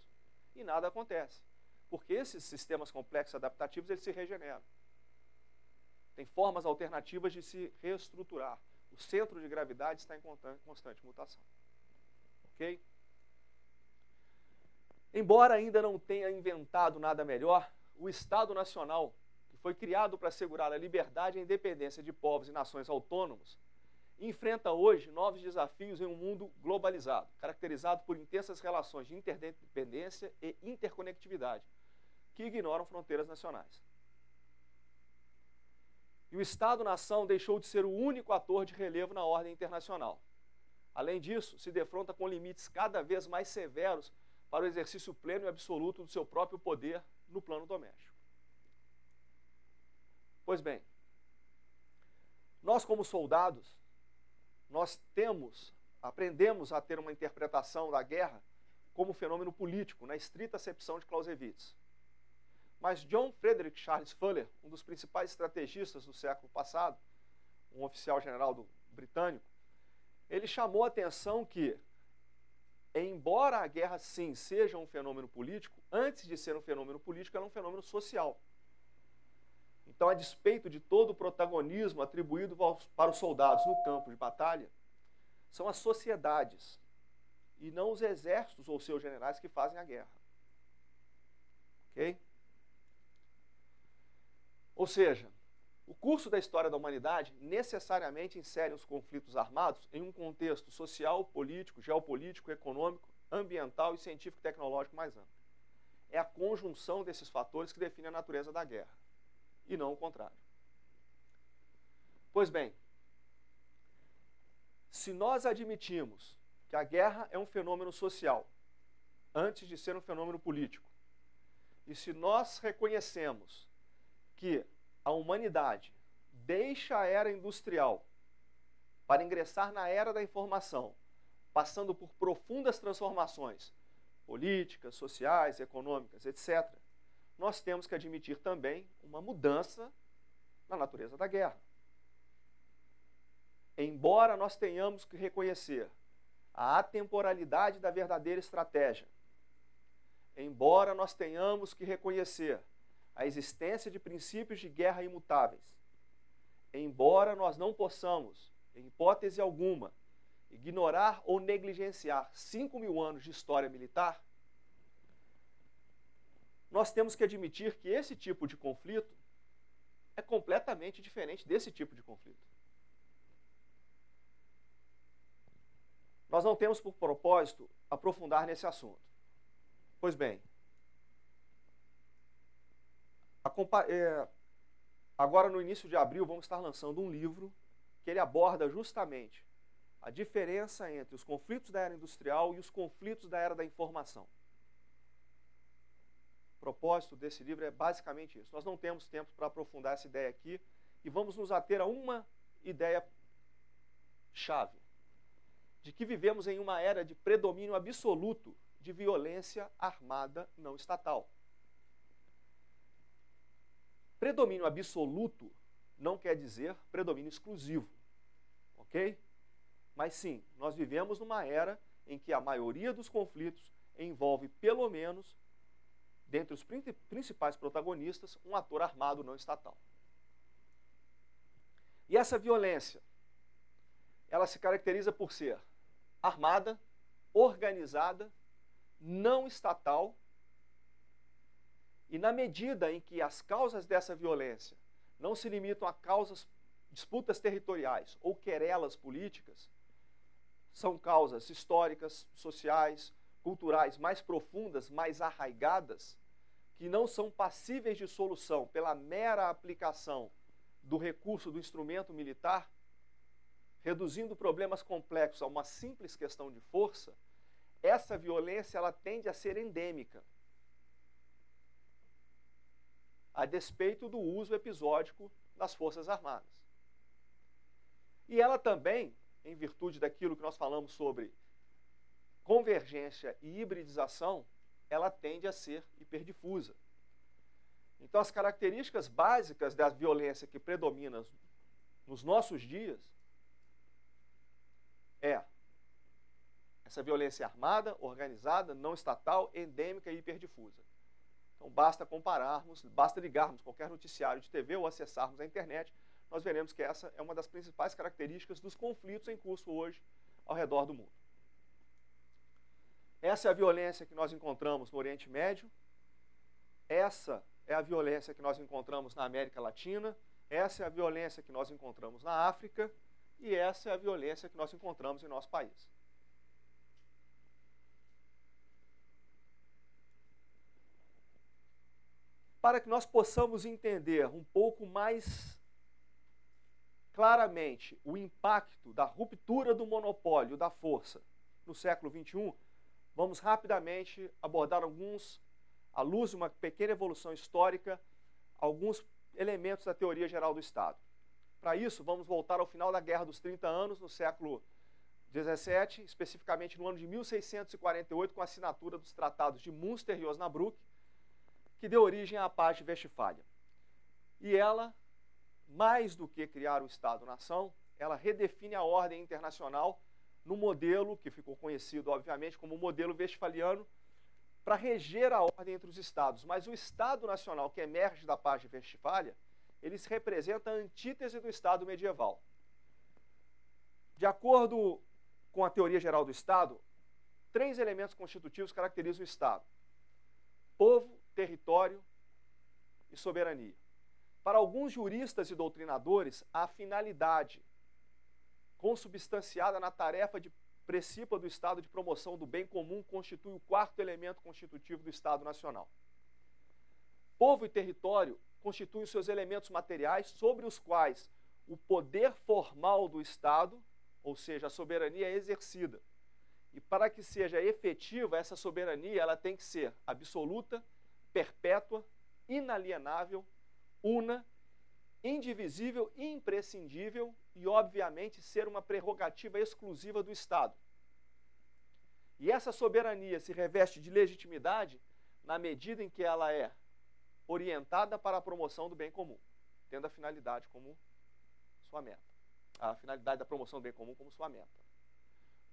Speaker 10: E nada acontece. Porque esses sistemas complexos adaptativos, eles se regeneram. Tem formas alternativas de se reestruturar. O centro de gravidade está em constante mutação. Ok? Embora ainda não tenha inventado nada melhor, o Estado Nacional, que foi criado para assegurar a liberdade e a independência de povos e nações autônomos, enfrenta hoje novos desafios em um mundo globalizado, caracterizado por intensas relações de interdependência e interconectividade, que ignoram fronteiras nacionais. E o Estado-nação deixou de ser o único ator de relevo na ordem internacional. Além disso, se defronta com limites cada vez mais severos para o exercício pleno e absoluto do seu próprio poder no plano doméstico. Pois bem, nós como soldados, nós aprendemos a ter uma interpretação da guerra como fenômeno político, na estrita acepção de Clausewitz. Mas John Frederick Charles Fuller, um dos principais estrategistas do século passado, um oficial general britânico, ele chamou a atenção que, embora a guerra sim seja um fenômeno político, antes de ser um fenômeno político, ela é um fenômeno social. Então, a despeito de todo o protagonismo atribuído para os soldados no campo de batalha, são as sociedades e não os exércitos ou seus generais que fazem a guerra. Ok? Ou seja, o curso da história da humanidade necessariamente insere os conflitos armados em um contexto social, político, geopolítico, econômico, ambiental e científico-tecnológico mais amplo. É a conjunção desses fatores que define a natureza da guerra, e não o contrário. Pois bem, se nós admitimos que a guerra é um fenômeno social, antes de ser um fenômeno político, e se nós reconhecemos que a humanidade deixa a era industrial para ingressar na era da informação, passando por profundas transformações políticas, sociais, econômicas, etc., nós temos que admitir também uma mudança na natureza da guerra. Embora nós tenhamos que reconhecer a atemporalidade da verdadeira estratégia, embora nós tenhamos que reconhecer a existência de princípios de guerra imutáveis, embora nós não possamos, em hipótese alguma, ignorar ou negligenciar 5.000 anos de história militar, nós temos que admitir que esse tipo de conflito é completamente diferente desse tipo de conflito. Nós não temos por propósito aprofundar nesse assunto. Pois bem, agora no início de abril vamos estar lançando um livro que ele aborda justamente a diferença entre os conflitos da era industrial e os conflitos da era da informação. O propósito desse livro é basicamente isso. Nós não temos tempo para aprofundar essa ideia aqui e vamos nos ater a uma ideia-chave, de que vivemos em uma era de predomínio absoluto de violência armada não estatal. Predomínio absoluto não quer dizer predomínio exclusivo, ok? Mas sim, nós vivemos numa era em que a maioria dos conflitos envolve, pelo menos, dentre os principais protagonistas, um ator armado não estatal. E essa violência, ela se caracteriza por ser armada, organizada, não estatal, e na medida em que as causas dessa violência não se limitam a disputas territoriais ou querelas políticas, são causas históricas, sociais, culturais mais profundas, mais arraigadas, que não são passíveis de solução pela mera aplicação do recurso do instrumento militar, reduzindo problemas complexos a uma simples questão de força, essa violência ela tende a ser endêmica, a despeito do uso episódico das Forças Armadas. E ela também, em virtude daquilo que nós falamos sobre convergência e hibridização, ela tende a ser hiperdifusa. Então, as características básicas da violência que predomina nos nossos dias é essa violência armada, organizada, não estatal, endêmica e hiperdifusa. Então, basta compararmos, basta ligarmos qualquer noticiário de TV ou acessarmos a internet, nós veremos que essa é uma das principais características dos conflitos em curso hoje ao redor do mundo. Essa é a violência que nós encontramos no Oriente Médio, essa é a violência que nós encontramos na América Latina, essa é a violência que nós encontramos na África e essa é a violência que nós encontramos em nosso país. Para que nós possamos entender um pouco mais claramente o impacto da ruptura do monopólio da força no século XXI, vamos rapidamente abordar à luz de uma pequena evolução histórica, alguns elementos da teoria geral do Estado. Para isso, vamos voltar ao final da Guerra dos 30 Anos, no século XVII, especificamente no ano de 1648, com a assinatura dos tratados de Münster e Osnabrück, que deu origem à paz de Westfália. E ela, mais do que criar o Estado-nação, ela redefine a ordem internacional no modelo que ficou conhecido, obviamente, como o modelo westfaliano, para reger a ordem entre os Estados. Mas o Estado nacional que emerge da paz de Westfália, ele se representa a antítese do Estado medieval. De acordo com a teoria geral do Estado, 3 elementos constitutivos caracterizam o Estado: povo, território e soberania. Para alguns juristas e doutrinadores, a finalidade consubstanciada na tarefa de princípio do Estado de promoção do bem comum constitui o 4º elemento constitutivo do Estado Nacional. Povo e território constituem os seus elementos materiais sobre os quais o poder formal do Estado, ou seja, a soberania, é exercida. E para que seja efetiva, essa soberania ela tem que ser absoluta, perpétua, inalienável, una, indivisível, imprescindível e, obviamente, ser uma prerrogativa exclusiva do Estado. E essa soberania se reveste de legitimidade na medida em que ela é orientada para a promoção do bem comum, tendo a finalidade como sua meta. A finalidade da promoção do bem comum como sua meta.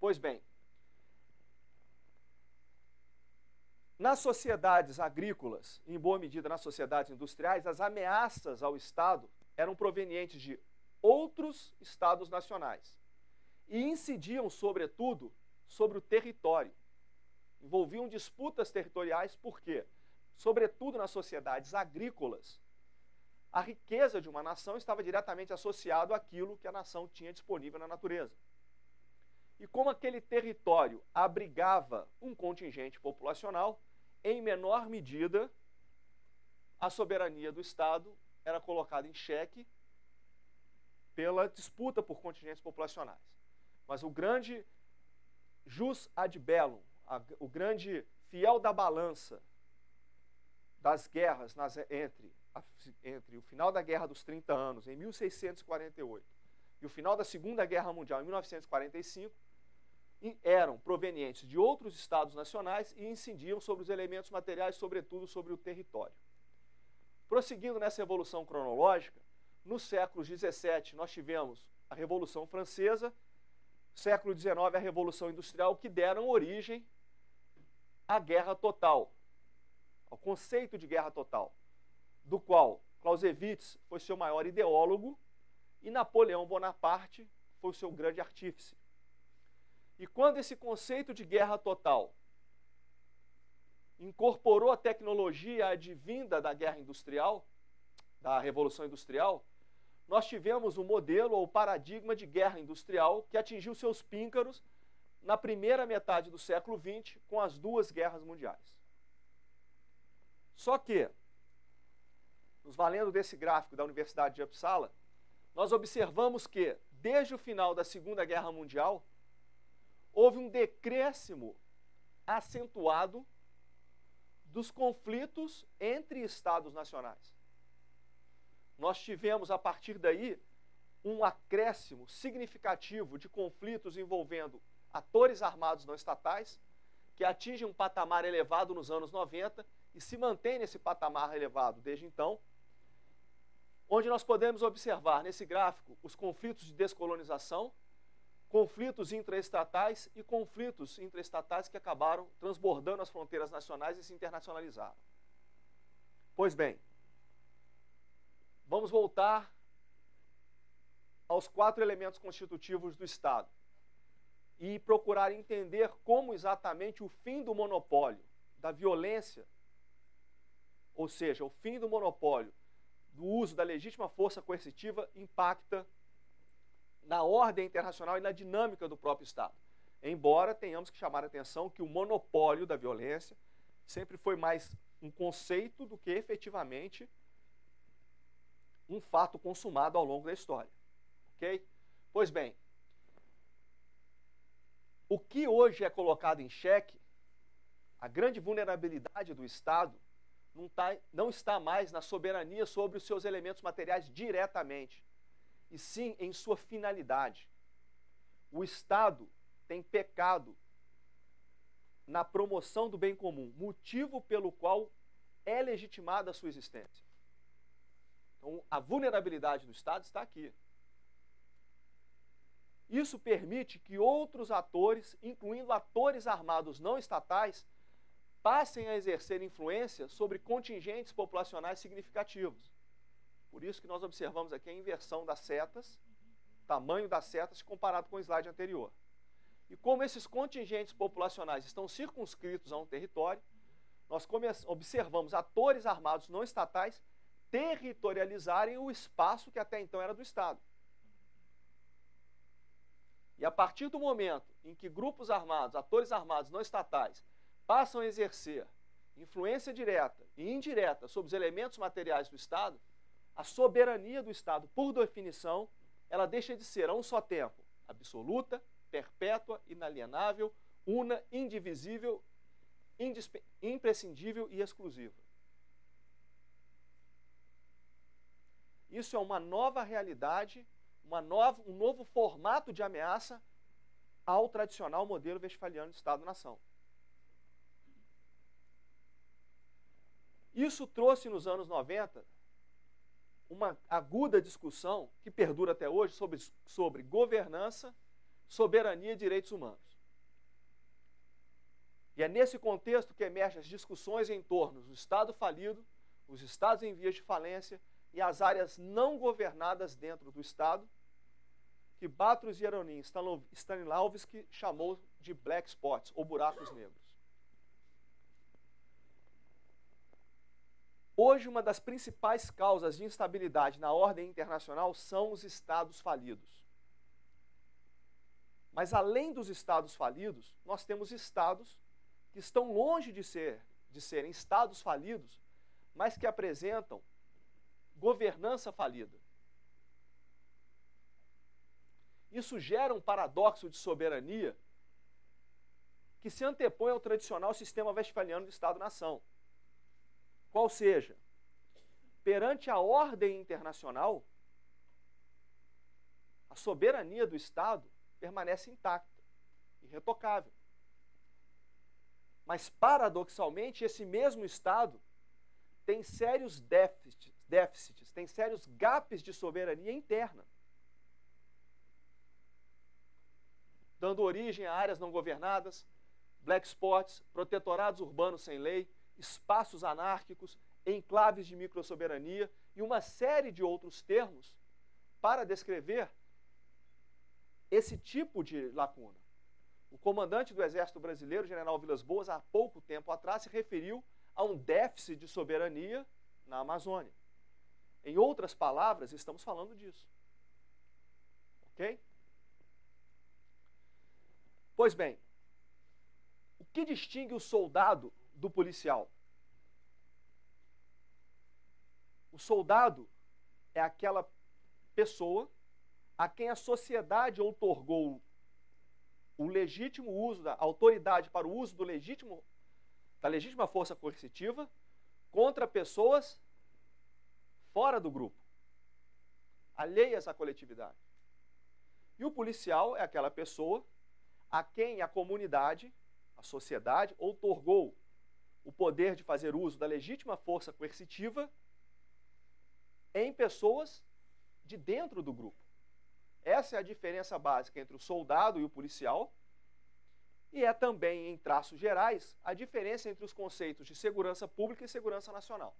Speaker 10: Pois bem, nas sociedades agrícolas, em boa medida nas sociedades industriais, as ameaças ao Estado eram provenientes de outros Estados nacionais e incidiam, sobretudo, sobre o território. Envolviam disputas territoriais, por quê? Sobretudo nas sociedades agrícolas, a riqueza de uma nação estava diretamente associada àquilo que a nação tinha disponível na natureza. E como aquele território abrigava um contingente populacional, em menor medida, a soberania do Estado era colocada em xeque pela disputa por contingentes populacionais. mas o grande jus ad bellum, o grande fiel da balança das guerras entre o final da Guerra dos 30 Anos, em 1648, e o final da Segunda Guerra Mundial, em 1945, eram provenientes de outros estados nacionais e incidiam sobre os elementos materiais, sobretudo sobre o território. Prosseguindo nessa evolução cronológica, no século XVII nós tivemos a Revolução Francesa, século XIX a Revolução Industrial, que deram origem à guerra total, ao conceito de guerra total, do qual Clausewitz foi seu maior ideólogo e Napoleão Bonaparte foi o seu grande artífice. E quando esse conceito de guerra total incorporou a tecnologia advinda da guerra industrial, da Revolução Industrial, nós tivemos um modelo ou paradigma de guerra industrial que atingiu seus píncaros na primeira metade do século XX com as duas guerras mundiais. Só que, nos valendo desse gráfico da Universidade de Uppsala, nós observamos que, desde o final da Segunda Guerra Mundial, houve um decréscimo acentuado dos conflitos entre estados nacionais. Nós tivemos, a partir daí, um acréscimo significativo de conflitos envolvendo atores armados não estatais, que atingem um patamar elevado nos anos 90 e se mantém nesse patamar elevado desde então, onde nós podemos observar nesse gráfico os conflitos de descolonização, conflitos intraestatais e conflitos intraestatais que acabaram transbordando as fronteiras nacionais e se internacionalizaram. Pois bem, vamos voltar aos 4 elementos constitutivos do Estado e procurar entender como exatamente o fim do monopólio, da violência, ou seja, o fim do monopólio do uso da legítima força coercitiva impacta na ordem internacional e na dinâmica do próprio Estado. Embora tenhamos que chamar a atenção que o monopólio da violência sempre foi mais um conceito do que efetivamente um fato consumado ao longo da história. Ok? Pois bem, o que hoje é colocado em xeque, a grande vulnerabilidade do Estado, não está mais na soberania sobre os seus elementos materiais diretamente, e sim em sua finalidade. O Estado tem pecado na promoção do bem comum, motivo pelo qual é legitimada a sua existência. Então, a vulnerabilidade do Estado está aqui. Isso permite que outros atores, incluindo atores armados não estatais, passem a exercer influência sobre contingentes populacionais significativos. Por isso que nós observamos aqui a inversão das setas, tamanho das setas comparado com o slide anterior. E como esses contingentes populacionais estão circunscritos a um território, nós observamos atores armados não estatais territorializarem o espaço que até então era do Estado. E a partir do momento em que grupos armados, atores armados não estatais, passam a exercer influência direta e indireta sobre os elementos materiais do Estado, a soberania do Estado, por definição, ela deixa de ser a um só tempo absoluta, perpétua, inalienável, una, indivisível, imprescindível e exclusiva. Isso é uma nova realidade, um novo formato de ameaça ao tradicional modelo westphaliano de Estado-nação. Isso trouxe nos anos 90 uma aguda discussão que perdura até hoje sobre governança, soberania e direitos humanos. E é nesse contexto que emergem as discussões em torno do Estado falido, os Estados em vias de falência e as áreas não governadas dentro do Estado, que Batros Yeronim Stanislavski chamou de black spots, ou buracos negros. Hoje, uma das principais causas de instabilidade na ordem internacional são os Estados falidos. Mas, além dos Estados falidos, nós temos Estados que estão longe de serem Estados falidos, mas que apresentam governança falida. Isso gera um paradoxo de soberania que se antepõe ao tradicional sistema westphaliano de Estado-nação. Qual seja, perante a ordem internacional, a soberania do Estado permanece intacta, irretocável. Mas, paradoxalmente, esse mesmo Estado tem sérios déficits, tem sérios gaps de soberania interna, dando origem a áreas não governadas, black spots, protetorados urbanos sem lei, espaços anárquicos, enclaves de microsoberania e uma série de outros termos para descrever esse tipo de lacuna. O comandante do Exército Brasileiro, general Vilas Boas, há pouco tempo atrás se referiu a um déficit de soberania na Amazônia. Em outras palavras, estamos falando disso. Ok? Pois bem, o que distingue o soldado do policial? O soldado é aquela pessoa a quem a sociedade outorgou o legítimo uso da autoridade para o uso da legítima força coercitiva contra pessoas fora do grupo, alheias à coletividade. E o policial é aquela pessoa a quem a comunidade, a sociedade, outorgou o poder de fazer uso da legítima força coercitiva em pessoas de dentro do grupo. Essa é a diferença básica entre o soldado e o policial, e é também, em traços gerais, a diferença entre os conceitos de segurança pública e segurança nacional.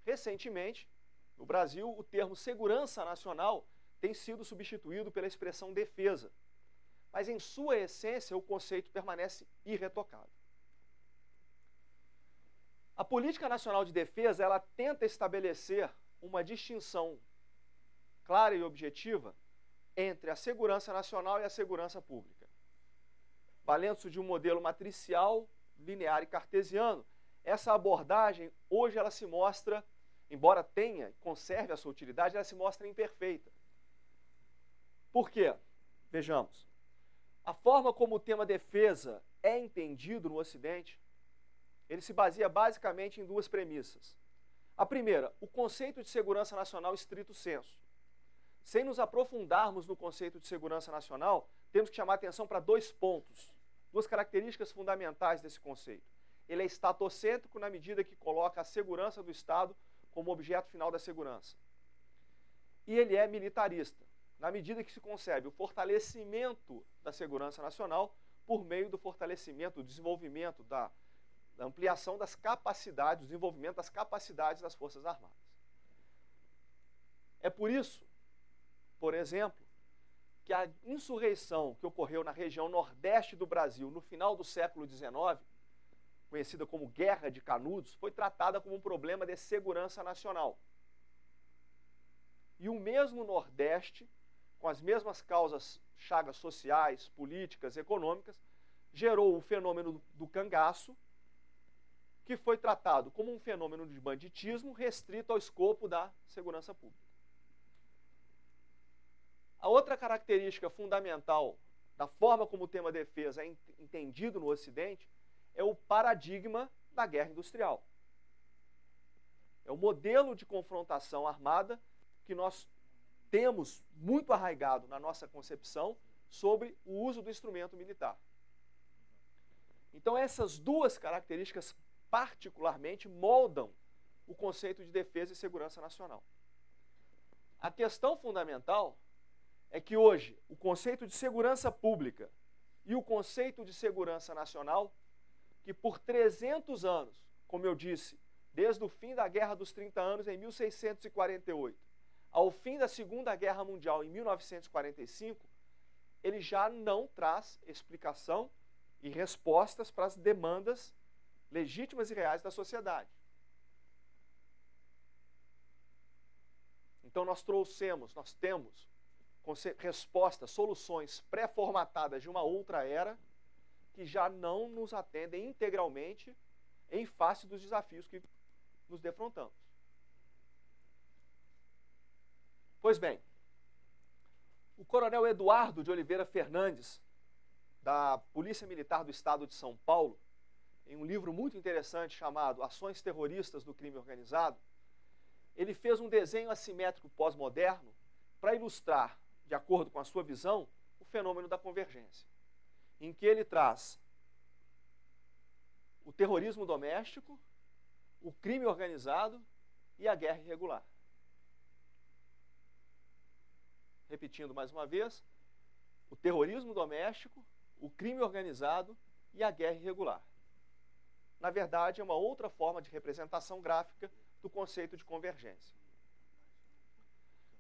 Speaker 10: Recentemente, no Brasil, o termo segurança nacional tem sido substituído pela expressão defesa, mas em sua essência o conceito permanece irretocável. A política nacional de defesa, ela tenta estabelecer uma distinção clara e objetiva entre a segurança nacional e a segurança pública. Valendo-se de um modelo matricial, linear e cartesiano, essa abordagem, hoje ela se mostra, embora tenha e conserve a sua utilidade, ela se mostra imperfeita. Por quê? Vejamos. A forma como o tema defesa é entendido no Ocidente, ele se baseia basicamente em duas premissas. A primeira, o conceito de segurança nacional estrito sensu. Sem nos aprofundarmos no conceito de segurança nacional, temos que chamar atenção para dois pontos, duas características fundamentais desse conceito. Ele é estatocêntrico na medida que coloca a segurança do Estado como objeto final da segurança. E ele é militarista, na medida que se concebe o fortalecimento da segurança nacional por meio do fortalecimento, do desenvolvimento, da ampliação das capacidades, do desenvolvimento das capacidades das Forças Armadas. É por isso, por exemplo, que a insurreição que ocorreu na região nordeste do Brasil no final do século XIX, conhecida como Guerra de Canudos, foi tratada como um problema de segurança nacional. E o mesmo Nordeste, com as mesmas causas, chagas sociais, políticas, econômicas, gerou o fenômeno do cangaço, que foi tratado como um fenômeno de banditismo restrito ao escopo da segurança pública. A outra característica fundamental da forma como o tema defesa é entendido no Ocidente é o paradigma da guerra industrial. É o modelo de confrontação armada que nós temos muito arraigado na nossa concepção sobre o uso do instrumento militar. Então essas duas características particularmente moldam o conceito de defesa e segurança nacional. A questão fundamental é que hoje o conceito de segurança pública e o conceito de segurança nacional, que por 300 anos, como eu disse, desde o fim da Guerra dos 30 Anos em 1648, ao fim da Segunda Guerra Mundial em 1945, ele já não traz explicação e respostas para as demandas legítimas e reais da sociedade. Então nós temos respostas, soluções pré-formatadas de uma outra era que já não nos atendem integralmente em face dos desafios que nos defrontamos. Pois bem, O coronel Eduardo de Oliveira Fernandes, da Polícia Militar do Estado de São Paulo, em um livro muito interessante chamado Ações Terroristas do Crime Organizado, ele fez um desenho assimétrico pós-moderno para ilustrar, de acordo com a sua visão, o fenômeno da convergência, em que ele traz o terrorismo doméstico, o crime organizado e a guerra irregular. Repetindo mais uma vez, o terrorismo doméstico, o crime organizado e a guerra irregular. Na verdade, é uma outra forma de representação gráfica do conceito de convergência.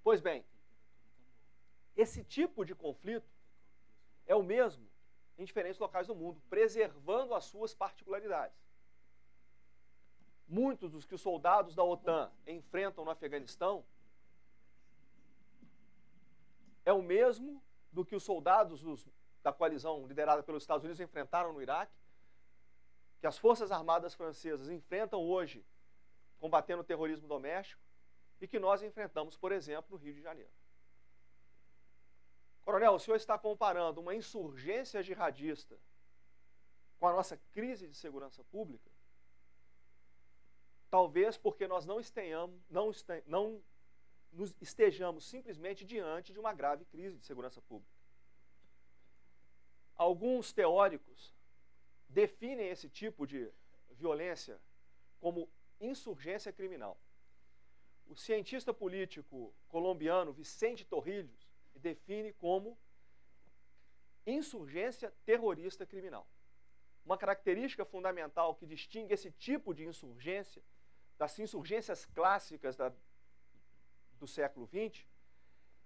Speaker 10: Pois bem, esse tipo de conflito é o mesmo em diferentes locais do mundo, preservando as suas particularidades. Muitos dos que os soldados da OTAN enfrentam no Afeganistão é o mesmo do que os soldados da coalizão liderada pelos Estados Unidos enfrentaram no Iraque, que as Forças Armadas francesas enfrentam hoje combatendo o terrorismo doméstico e que nós enfrentamos, por exemplo, no Rio de Janeiro. Coronel, o senhor está comparando uma insurgência jihadista com a nossa crise de segurança pública? Talvez porque nós não estejamos simplesmente diante de uma grave crise de segurança pública. Alguns teóricos definem esse tipo de violência como insurgência criminal. O cientista político colombiano Vicente Torrijos define como insurgência terrorista criminal. Uma característica fundamental que distingue esse tipo de insurgência das insurgências clássicas do século XX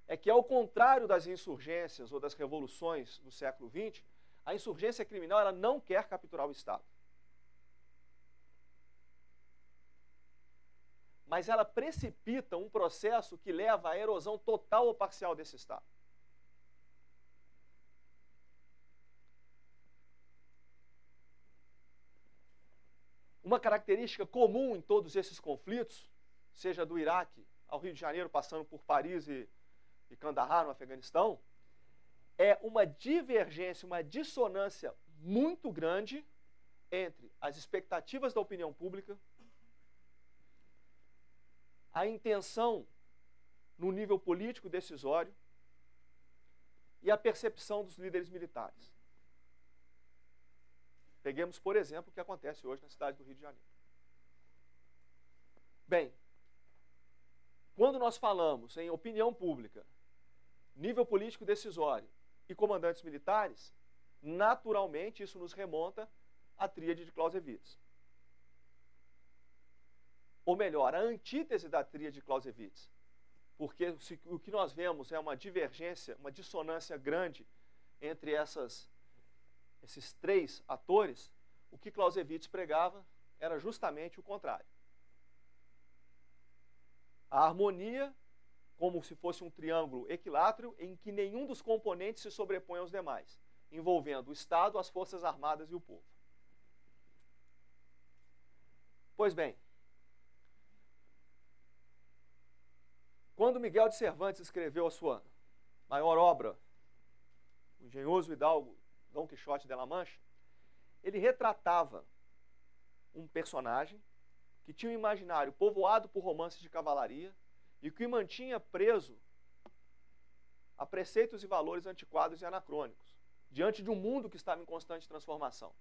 Speaker 10: é que, ao contrário das insurgências ou das revoluções do século XX, a insurgência criminal ela não quer capturar o Estado. Mas ela precipita um processo que leva à erosão total ou parcial desse Estado. Uma característica comum em todos esses conflitos, seja do Iraque ao Rio de Janeiro, passando por Paris e Kandahar, no Afeganistão, é uma divergência, uma dissonância muito grande entre as expectativas da opinião pública, a intenção no nível político decisório e a percepção dos líderes militares. Peguemos, por exemplo, o que acontece hoje na cidade do Rio de Janeiro. Bem, quando nós falamos em opinião pública, nível político decisório e comandantes militares, naturalmente isso nos remonta à tríade de Clausewitz. Ou melhor, a antítese da tríade de Clausewitz. Porque o que nós vemos é uma divergência, uma dissonância grande entre esses três atores. O que Clausewitz pregava era justamente o contrário. A harmonia, como se fosse um triângulo equilátero, em que nenhum dos componentes se sobrepõe aos demais, envolvendo o Estado, as Forças Armadas e o povo. Pois bem, quando Miguel de Cervantes escreveu a sua maior obra, o engenhoso hidalgo Dom Quixote de La Mancha, ele retratava um personagem que tinha um imaginário povoado por romances de cavalaria e que o mantinha preso a preceitos e valores antiquados e anacrônicos, diante de um mundo que estava em constante transformação.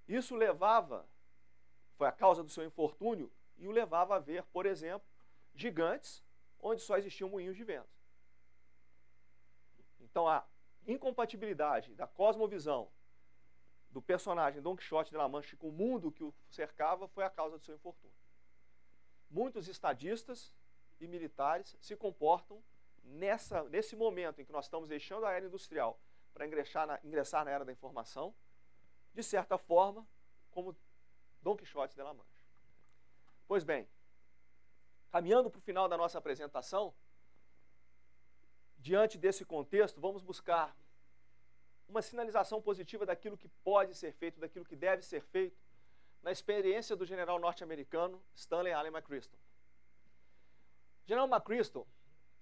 Speaker 10: Isso foi a causa do seu infortúnio, e o levava a ver, por exemplo, gigantes onde só existiam moinhos de vento. Então, a incompatibilidade da cosmovisão do personagem Dom Quixote de La Mancha com o mundo que o cercava foi a causa do seu infortúnio. Muitos estadistas e militares se comportam nesse momento em que nós estamos deixando a era industrial para ingressar na era da informação, de certa forma, como Dom Quixote de La Mancha. Pois bem, caminhando para o final da nossa apresentação, diante desse contexto, vamos buscar uma sinalização positiva daquilo que pode ser feito, daquilo que deve ser feito, na experiência do general norte-americano Stanley Allen McChrystal. General McChrystal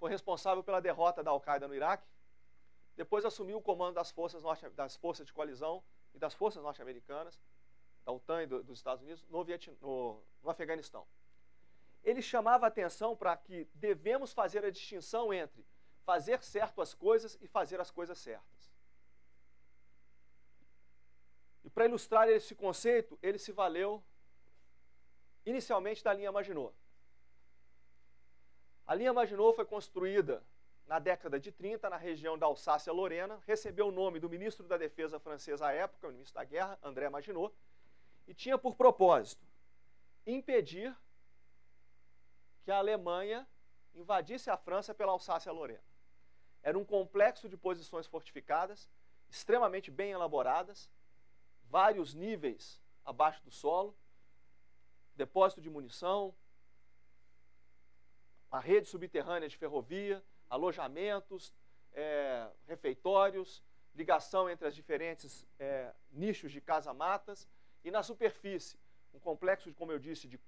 Speaker 10: foi responsável pela derrota da Al-Qaeda no Iraque, depois assumiu o comando das forças de coalizão e das forças norte-americanas, da OTAN e dos Estados Unidos, no Afeganistão. Ele chamava a atenção para que devemos fazer a distinção entre fazer certo as coisas e fazer as coisas certas. E para ilustrar esse conceito, ele se valeu inicialmente da linha Maginot. A linha Maginot foi construída na década de 30 na região da Alsácia-Lorena, recebeu o nome do ministro da Defesa francês à época, o ministro da Guerra, André Maginot, e tinha por propósito impedir que a Alemanha invadisse a França pela Alsácia-Lorena. Era um complexo de posições fortificadas, extremamente bem elaboradas, vários níveis abaixo do solo, depósito de munição, a rede subterrânea de ferrovia, alojamentos, refeitórios, ligação entre as diferentes nichos de casa-matas, e na superfície, um complexo, como eu disse, de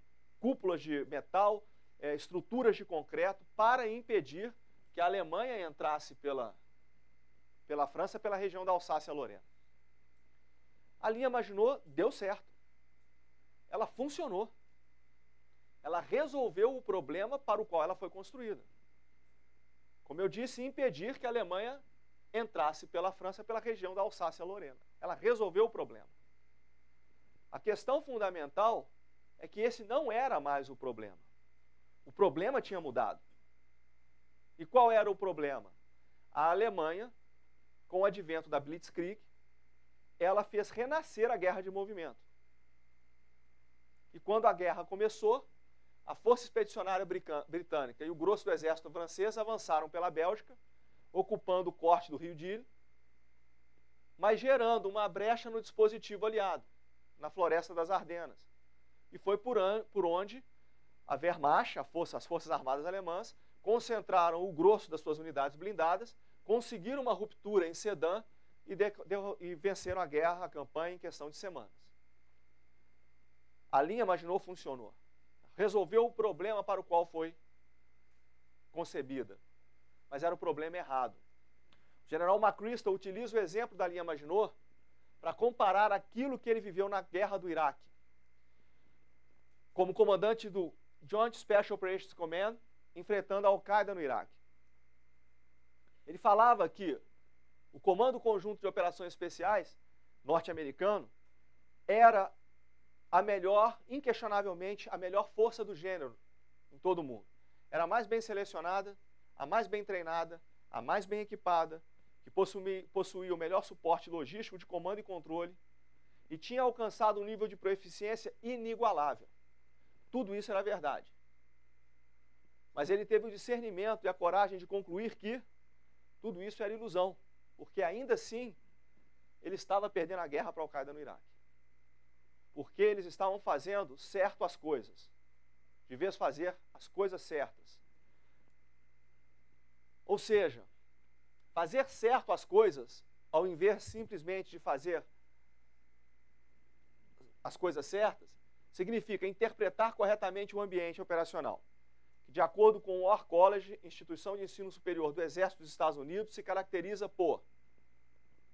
Speaker 10: cúpulas de metal, estruturas de concreto, para impedir que a Alemanha entrasse pela França, pela região da Alsácia-Lorena. A linha Maginot deu certo. Ela funcionou. Ela resolveu o problema para o qual ela foi construída. Como eu disse, impedir que a Alemanha entrasse pela França, pela região da Alsácia-Lorena. Ela resolveu o problema. A questão fundamental é que esse não era mais o problema. O problema tinha mudado. E qual era o problema? A Alemanha, com o advento da Blitzkrieg, ela fez renascer a guerra de movimento. E quando a guerra começou, a Força Expedicionária Britânica e o grosso do exército francês avançaram pela Bélgica, ocupando o corte do Rio Dille, mas gerando uma brecha no dispositivo aliado, na floresta das Ardenas. E foi por onde a Wehrmacht, as Forças Armadas Alemãs, concentraram o grosso das suas unidades blindadas, conseguiram uma ruptura em Sedan e venceram a guerra, a campanha, em questão de semanas. A linha Maginot funcionou. Resolveu o problema para o qual foi concebida. Mas era o problema errado. O general McChrystal utiliza o exemplo da linha Maginot para comparar aquilo que ele viveu na guerra do Iraque. Como comandante do Joint Special Operations Command, enfrentando a Al-Qaeda no Iraque. Ele falava que o Comando Conjunto de Operações Especiais norte-americano era a melhor, inquestionavelmente, a melhor força do gênero em todo o mundo. Era a mais bem selecionada, a mais bem treinada, a mais bem equipada, que possuía o melhor suporte logístico de comando e controle e tinha alcançado um nível de proeficiência inigualável. Tudo isso era verdade. Mas ele teve o discernimento e a coragem de concluir que tudo isso era ilusão, porque ainda assim ele estava perdendo a guerra para a Al-Qaeda no Iraque. Porque eles estavam fazendo certo as coisas, de vez fazer as coisas certas. Ou seja, fazer certo as coisas, ao invés simplesmente de fazer as coisas certas, significa interpretar corretamente o ambiente operacional, que, de acordo com o War College, instituição de ensino superior do Exército dos Estados Unidos, se caracteriza por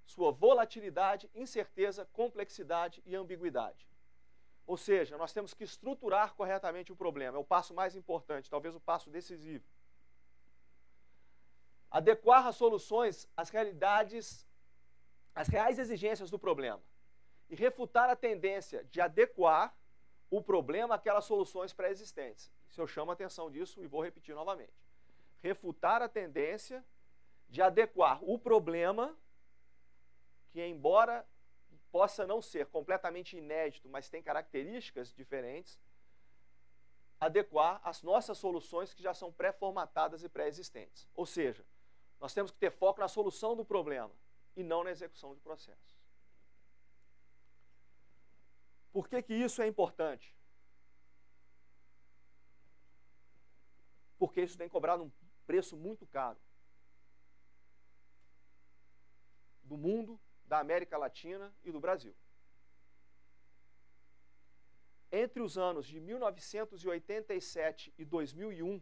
Speaker 10: sua volatilidade, incerteza, complexidade e ambiguidade. Ou seja, nós temos que estruturar corretamente o problema. É o passo mais importante, talvez o passo decisivo. Adequar as soluções às realidades, às reais exigências do problema. E refutar a tendência de adequar o problema àquelas soluções pré-existentes. Isso eu chamo a atenção disso e vou repetir novamente. Refutar a tendência de adequar o problema, que embora possa não ser completamente inédito, mas tem características diferentes, adequar as nossas soluções que já são pré-formatadas e pré-existentes. Ou seja, nós temos que ter foco na solução do problema e não na execução de processos. Por que isso é importante? Porque isso tem cobrado um preço muito caro do mundo, da América Latina e do Brasil. Entre os anos de 1987 e 2001,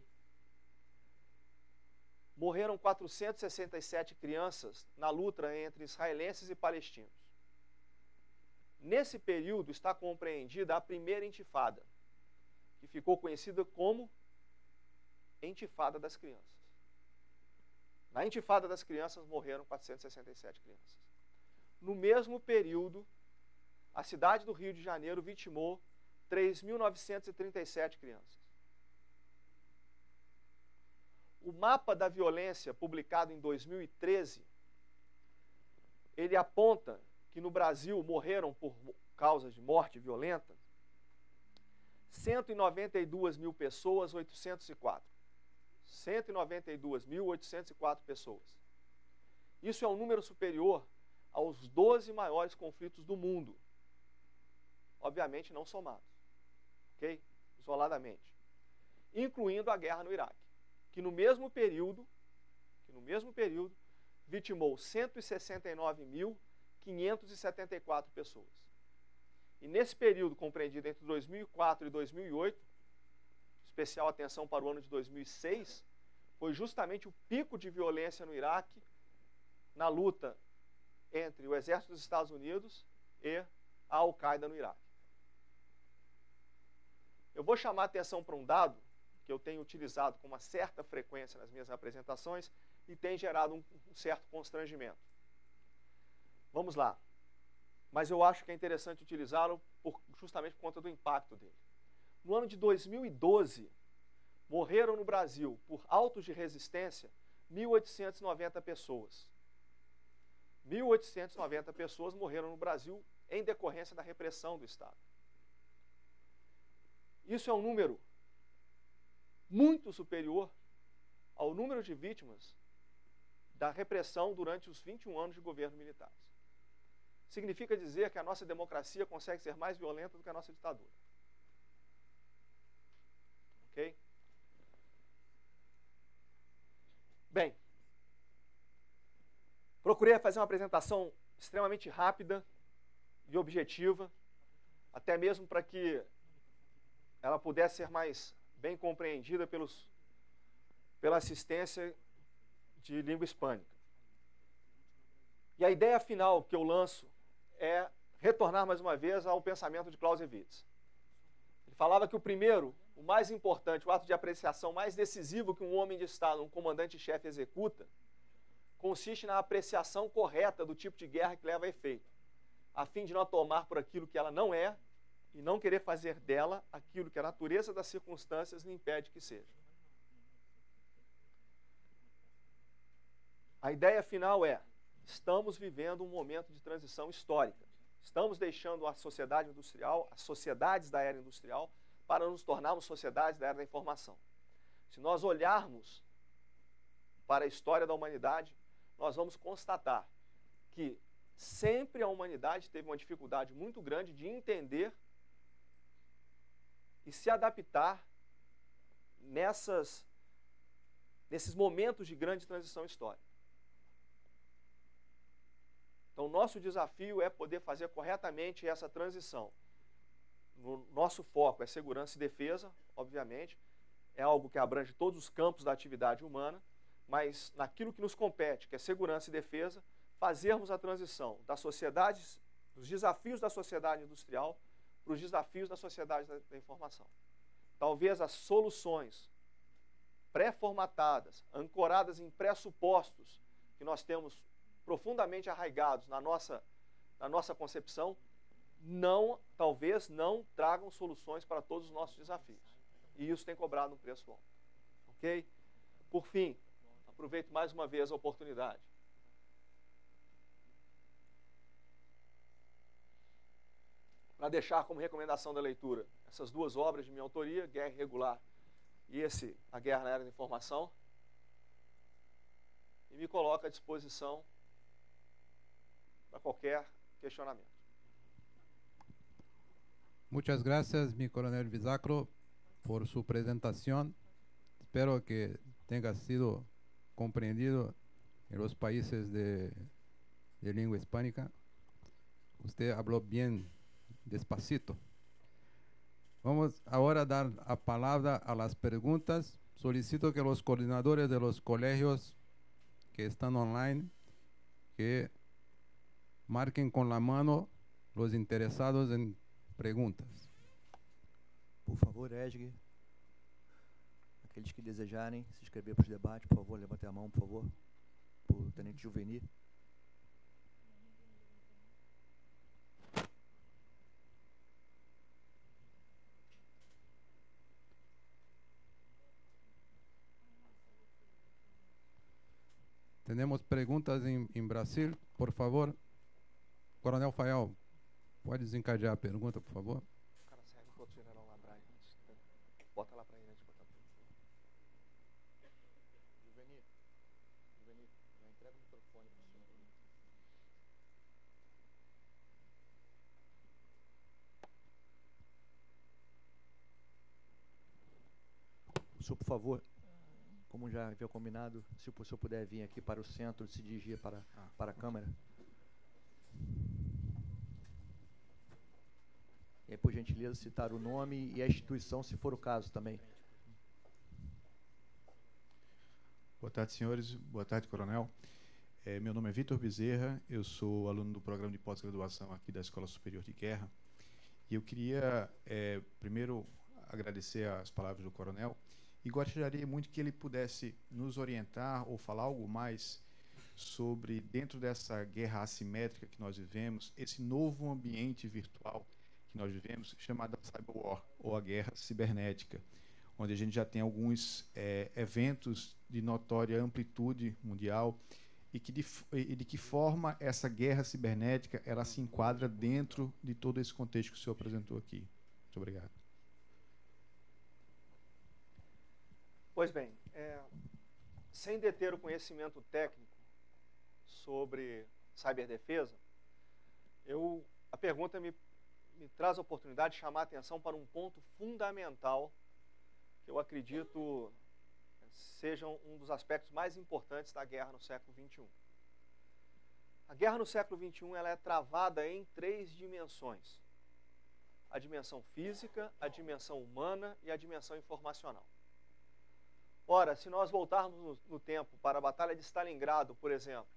Speaker 10: morreram 467 crianças na luta entre israelenses e palestinos. Nesse período está compreendida a primeira intifada, que ficou conhecida como Intifada das Crianças. Na Intifada das Crianças morreram 467 crianças. No mesmo período, a cidade do Rio de Janeiro vitimou 3.937 crianças. O mapa da violência, publicado em 2013, ele aponta que no Brasil morreram por causas de morte violenta 192 mil pessoas, 804. 192.804 pessoas. Isso é um número superior aos 12 maiores conflitos do mundo. Obviamente não somados, ok? Isoladamente. Incluindo a guerra no Iraque, que no mesmo período vitimou 169.574 pessoas. E nesse período compreendido entre 2004 e 2008, especial atenção para o ano de 2006, foi justamente o pico de violência no Iraque, na luta entre o exército dos Estados Unidos e a Al-Qaeda no Iraque. Eu vou chamar a atenção para um dado que eu tenho utilizado com uma certa frequência nas minhas apresentações e tem gerado um certo constrangimento. Vamos lá. Mas eu acho que é interessante utilizá-lo justamente por conta do impacto dele. No ano de 2012, morreram no Brasil, por autos de resistência, 1.890 pessoas. 1.890 pessoas morreram no Brasil em decorrência da repressão do Estado. Isso é um número muito superior ao número de vítimas da repressão durante os 21 anos de governo militar. Significa dizer que a nossa democracia consegue ser mais violenta do que a nossa ditadura. Ok? Bem, procurei fazer uma apresentação extremamente rápida e objetiva, até mesmo para que ela pudesse ser mais bem compreendida pela assistência de língua hispânica. E a ideia final que eu lanço é retornar mais uma vez ao pensamento de Clausewitz. Ele falava que o mais importante, o ato de apreciação mais decisivo que um homem de Estado, um comandante-chefe executa, consiste na apreciação correta do tipo de guerra que leva a efeito, a fim de não a tomar por aquilo que ela não é e não querer fazer dela aquilo que a natureza das circunstâncias lhe impede que seja. A ideia final é: estamos vivendo um momento de transição histórica. Estamos deixando a sociedade industrial, as sociedades da era industrial, para nos tornarmos sociedades da era da informação. Se nós olharmos para a história da humanidade, nós vamos constatar que sempre a humanidade teve uma dificuldade muito grande de entender e se adaptar nesses momentos de grande transição histórica. Então, o nosso desafio é poder fazer corretamente essa transição. O nosso foco é segurança e defesa, obviamente, é algo que abrange todos os campos da atividade humana, mas naquilo que nos compete, que é segurança e defesa, fazermos a transição das sociedades, dos desafios da sociedade industrial para os desafios da sociedade da informação. Talvez as soluções pré-formatadas, ancoradas em pressupostos que nós temos profundamente arraigados na nossa concepção, talvez não tragam soluções para todos os nossos desafios. E isso tem cobrado um preço alto. Ok? Por fim, aproveito mais uma vez a oportunidade. Para deixar como recomendação da leitura essas duas obras de minha autoria, Guerra Irregular e A Guerra na Era da Informação, e me coloco à disposição para qualquer questionamento.
Speaker 3: Muchas gracias, mi coronel Bizacro, por su presentación. Espero que tenga sido comprendido en los países de lengua hispánica. Usted habló bien despacito. Vamos ahora a dar a palabra a las preguntas. solicito que los coordinadores de los colegios que están online, que marquen con la mano los interesados en preguntas.
Speaker 1: Por favor, Edgar. Aqueles que desejarem se inscrever para os debates, por favor, levantem a mão, por favor. Por Tenente Juvenil.
Speaker 3: Temos perguntas em Brasil, por favor. Coronel Fayal, pode desencadear a pergunta, por favor?
Speaker 10: O cara serve enquanto o general Labrai. Bota lá para ele antes de botar para ele.
Speaker 1: Juvenil, já entrega o microfone para o senhor. O senhor, por favor, como já havia combinado, se o senhor puder vir aqui para o centro, se dirigir para a câmera. E aí, por gentileza, citar o nome e a instituição, se for o caso também.
Speaker 11: Boa tarde, senhores. Boa tarde, coronel. Meu nome é Vitor Bezerra, eu sou aluno do programa de pós-graduação aqui da Escola Superior de Guerra. E eu queria, primeiro, agradecer as palavras do coronel e gostaria muito que ele pudesse nos orientar ou falar algo mais sobre, dentro dessa guerra assimétrica que nós vivemos, esse novo ambiente virtual que nós vivemos, chamada Cyberwar, ou a guerra cibernética, onde a gente já tem alguns eventos de notória amplitude mundial e de que forma essa guerra cibernética ela se enquadra dentro de todo esse contexto que o senhor apresentou aqui. Muito obrigado.
Speaker 10: Pois bem, sem deter o conhecimento técnico sobre ciberdefesa, a pergunta me traz a oportunidade de chamar a atenção para um ponto fundamental que eu acredito seja um dos aspectos mais importantes da guerra no século XXI. A guerra no século XXI ela é travada em 3 dimensões: a dimensão física, a dimensão humana e a dimensão informacional. Ora, se nós voltarmos no tempo para a Batalha de Stalingrado, por exemplo,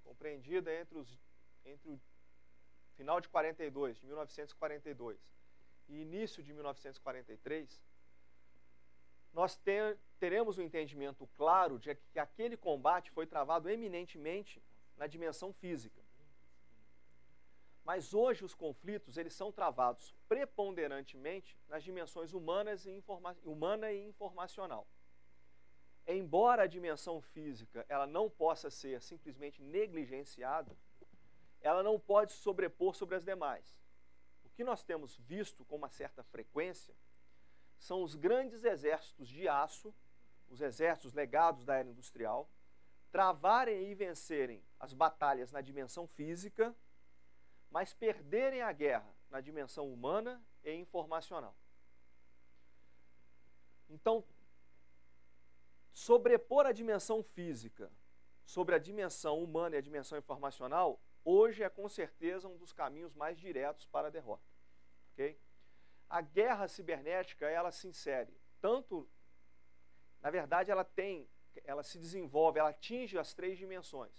Speaker 10: compreendida entre o final de 1942, e início de 1943, nós teremos um entendimento claro de que aquele combate foi travado eminentemente na dimensão física. Mas hoje os conflitos eles são travados preponderantemente nas dimensões humana e informacional. Embora a dimensão física ela não possa ser simplesmente negligenciada, ela não pode se sobrepor sobre as demais. O que nós temos visto com uma certa frequência são os grandes exércitos de aço, os exércitos legados da era industrial, travarem e vencerem as batalhas na dimensão física, mas perderem a guerra na dimensão humana e informacional. Então, sobrepor a dimensão física sobre a dimensão humana e a dimensão informacional, hoje é com certeza um dos caminhos mais diretos para a derrota. Okay? A guerra cibernética, ela se insere tanto, na verdade, ela se desenvolve, ela atinge as 3 dimensões.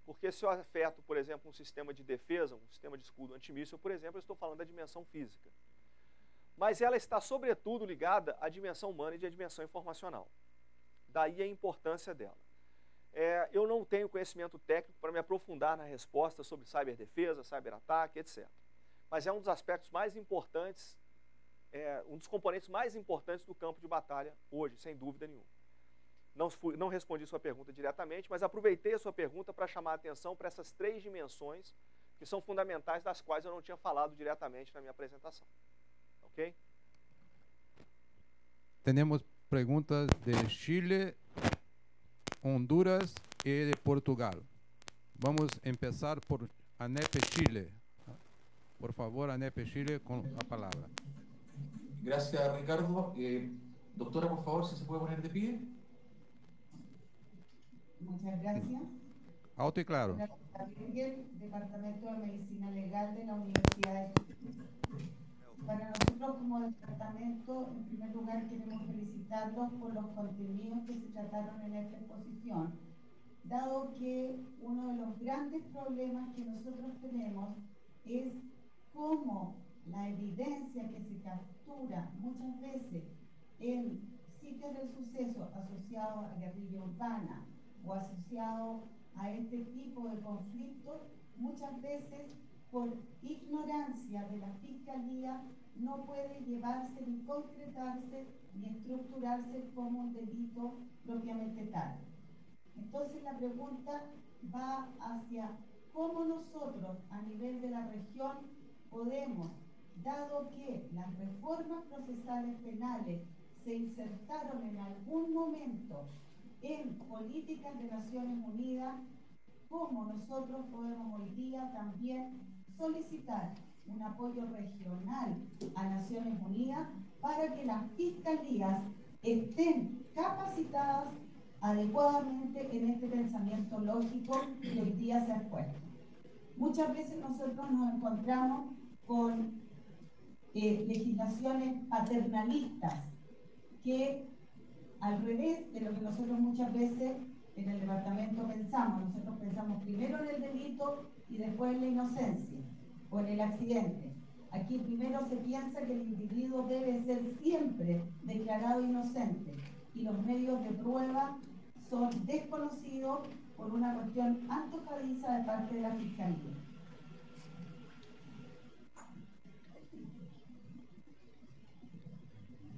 Speaker 10: Porque se eu afeto, por exemplo, um sistema de defesa, um sistema de escudo antimíssil, por exemplo, eu estou falando da dimensão física. Mas ela está, sobretudo, ligada à dimensão humana e à dimensão informacional. Daí a importância dela. Eu não tenho conhecimento técnico para me aprofundar na resposta sobre ciberdefesa, cyberataque, etc. Mas é um dos aspectos mais importantes, um dos componentes mais importantes do campo de batalha hoje, sem dúvida nenhuma. Não respondi sua pergunta diretamente, mas aproveitei a sua pergunta para chamar a atenção para essas 3 dimensões que são fundamentais, das quais eu não tinha falado diretamente na minha apresentação. Ok?
Speaker 3: Temos perguntas de Chile, Honduras y de Portugal. Vamos a empezar por ANEP Chile. Por favor, ANEP Chile, con la palabra.
Speaker 12: Gracias, Ricardo. Doctora, por favor, si se puede poner de pie.
Speaker 13: Muchas gracias.
Speaker 3: Alto y claro.
Speaker 13: Departamento de Medicina Legal de la Universidad de Chile. Para nosotros como departamento, en primer lugar queremos felicitarlos por los contenidos que se trataron en esta exposición, dado que uno de los grandes problemas que nosotros tenemos es cómo la evidencia que se captura muchas veces en sitios del suceso asociados a guerrilla urbana o asociados a este tipo de conflictos, muchas veces por ignorancia de la Fiscalía no puede llevarse ni concretarse ni estructurarse como un delito propiamente tal. Entonces la pregunta va hacia cómo nosotros a nivel de la región podemos, dado que las reformas procesales penales se insertaron en algún momento en políticas de Naciones Unidas, cómo nosotros podemos hoy día también solicitar un apoyo regional a Naciones Unidas para que las fiscalías estén capacitadas adecuadamente en este pensamiento lógico que hoy día se ha expuesto. Muchas veces nosotros nos encontramos con legislaciones paternalistas que, al revés de lo que nosotros muchas veces en el departamento pensamos, nosotros pensamos primero en el delito y después en la inocencia o en el accidente. Aquí primero se piensa que el individuo debe ser siempre declarado inocente y los medios de prueba son desconocidos por una cuestión antojadiza de parte de la Fiscalía.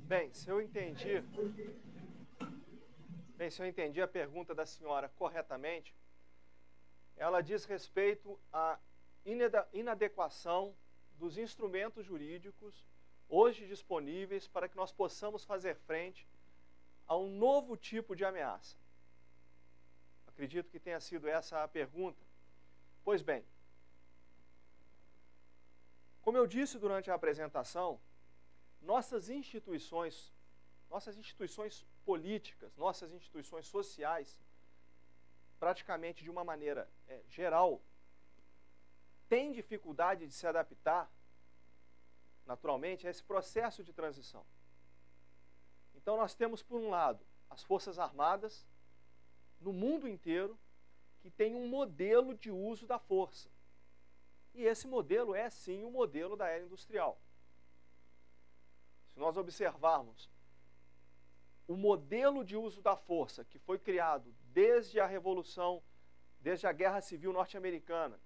Speaker 10: Bem, se eu entendi a pergunta da senhora corretamente, ela diz respeito à inadequação dos instrumentos jurídicos hoje disponíveis para que nós possamos fazer frente a um novo tipo de ameaça. Acredito que tenha sido essa a pergunta. Pois bem, como eu disse durante a apresentação, nossas instituições políticas, nossas instituições sociais, praticamente de uma maneira geral, têm dificuldade de se adaptar, naturalmente, a esse processo de transição. Então nós temos, por um lado, as Forças Armadas, no mundo inteiro, que tem um modelo de uso da força. E esse modelo é, sim, o modelo da era industrial. Se nós observarmos o modelo de uso da força que foi criado desde a Revolução, desde a Guerra Civil Norte-Americana,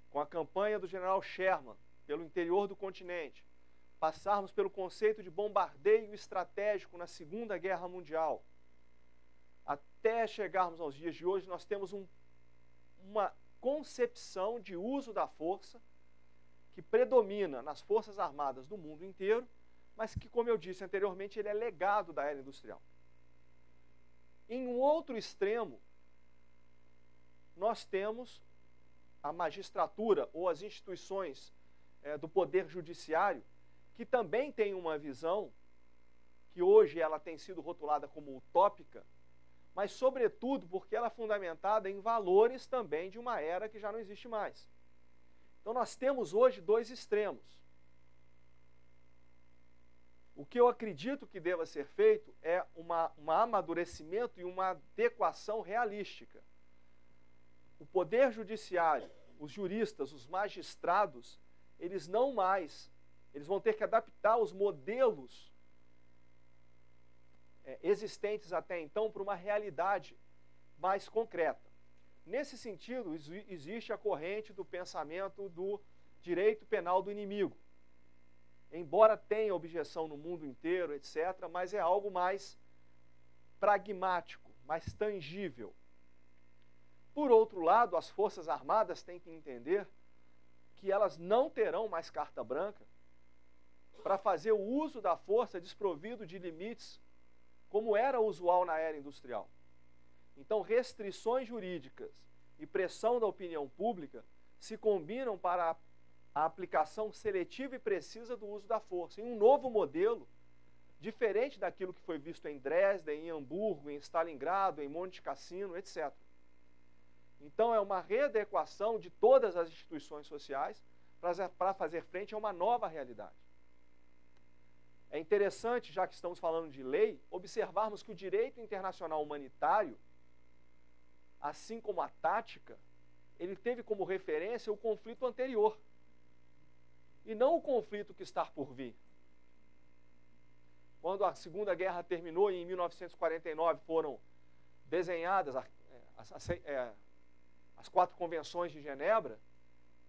Speaker 10: com a campanha do general Sherman pelo interior do continente, passarmos pelo conceito de bombardeio estratégico na Segunda Guerra Mundial, até chegarmos aos dias de hoje, nós temos uma concepção de uso da força que predomina nas Forças Armadas do mundo inteiro, mas que, como eu disse anteriormente, ele é legado da era industrial. Em um outro extremo, nós temos a magistratura ou as instituições do poder judiciário, que também tem uma visão que hoje ela tem sido rotulada como utópica, mas sobretudo porque ela é fundamentada em valores também de uma era que já não existe mais. Então nós temos hoje dois extremos. O que eu acredito que deva ser feito é um amadurecimento e uma adequação realística. O poder judiciário, os juristas, os magistrados, eles vão ter que adaptar os modelos existentes até então para uma realidade mais concreta. Nesse sentido, existe a corrente do pensamento do direito penal do inimigo. Embora tenha objeção no mundo inteiro, etc., mas é algo mais pragmático, mais tangível. Por outro lado, as Forças Armadas têm que entender que elas não terão mais carta branca para fazer o uso da força desprovido de limites, como era usual na era industrial. Então, restrições jurídicas e pressão da opinião pública se combinam para a aplicação seletiva e precisa do uso da força, em um novo modelo, diferente daquilo que foi visto em Dresden, em Hamburgo, em Stalingrado, em Monte Cassino, etc. Então, é uma readequação de todas as instituições sociais para fazer frente a uma nova realidade. É interessante, já que estamos falando de lei, observarmos que o direito internacional humanitário, assim como a tática, ele teve como referência o conflito anterior, e não o conflito que está por vir. Quando a Segunda Guerra terminou e em 1949 foram desenhadas as 4 convenções de Genebra,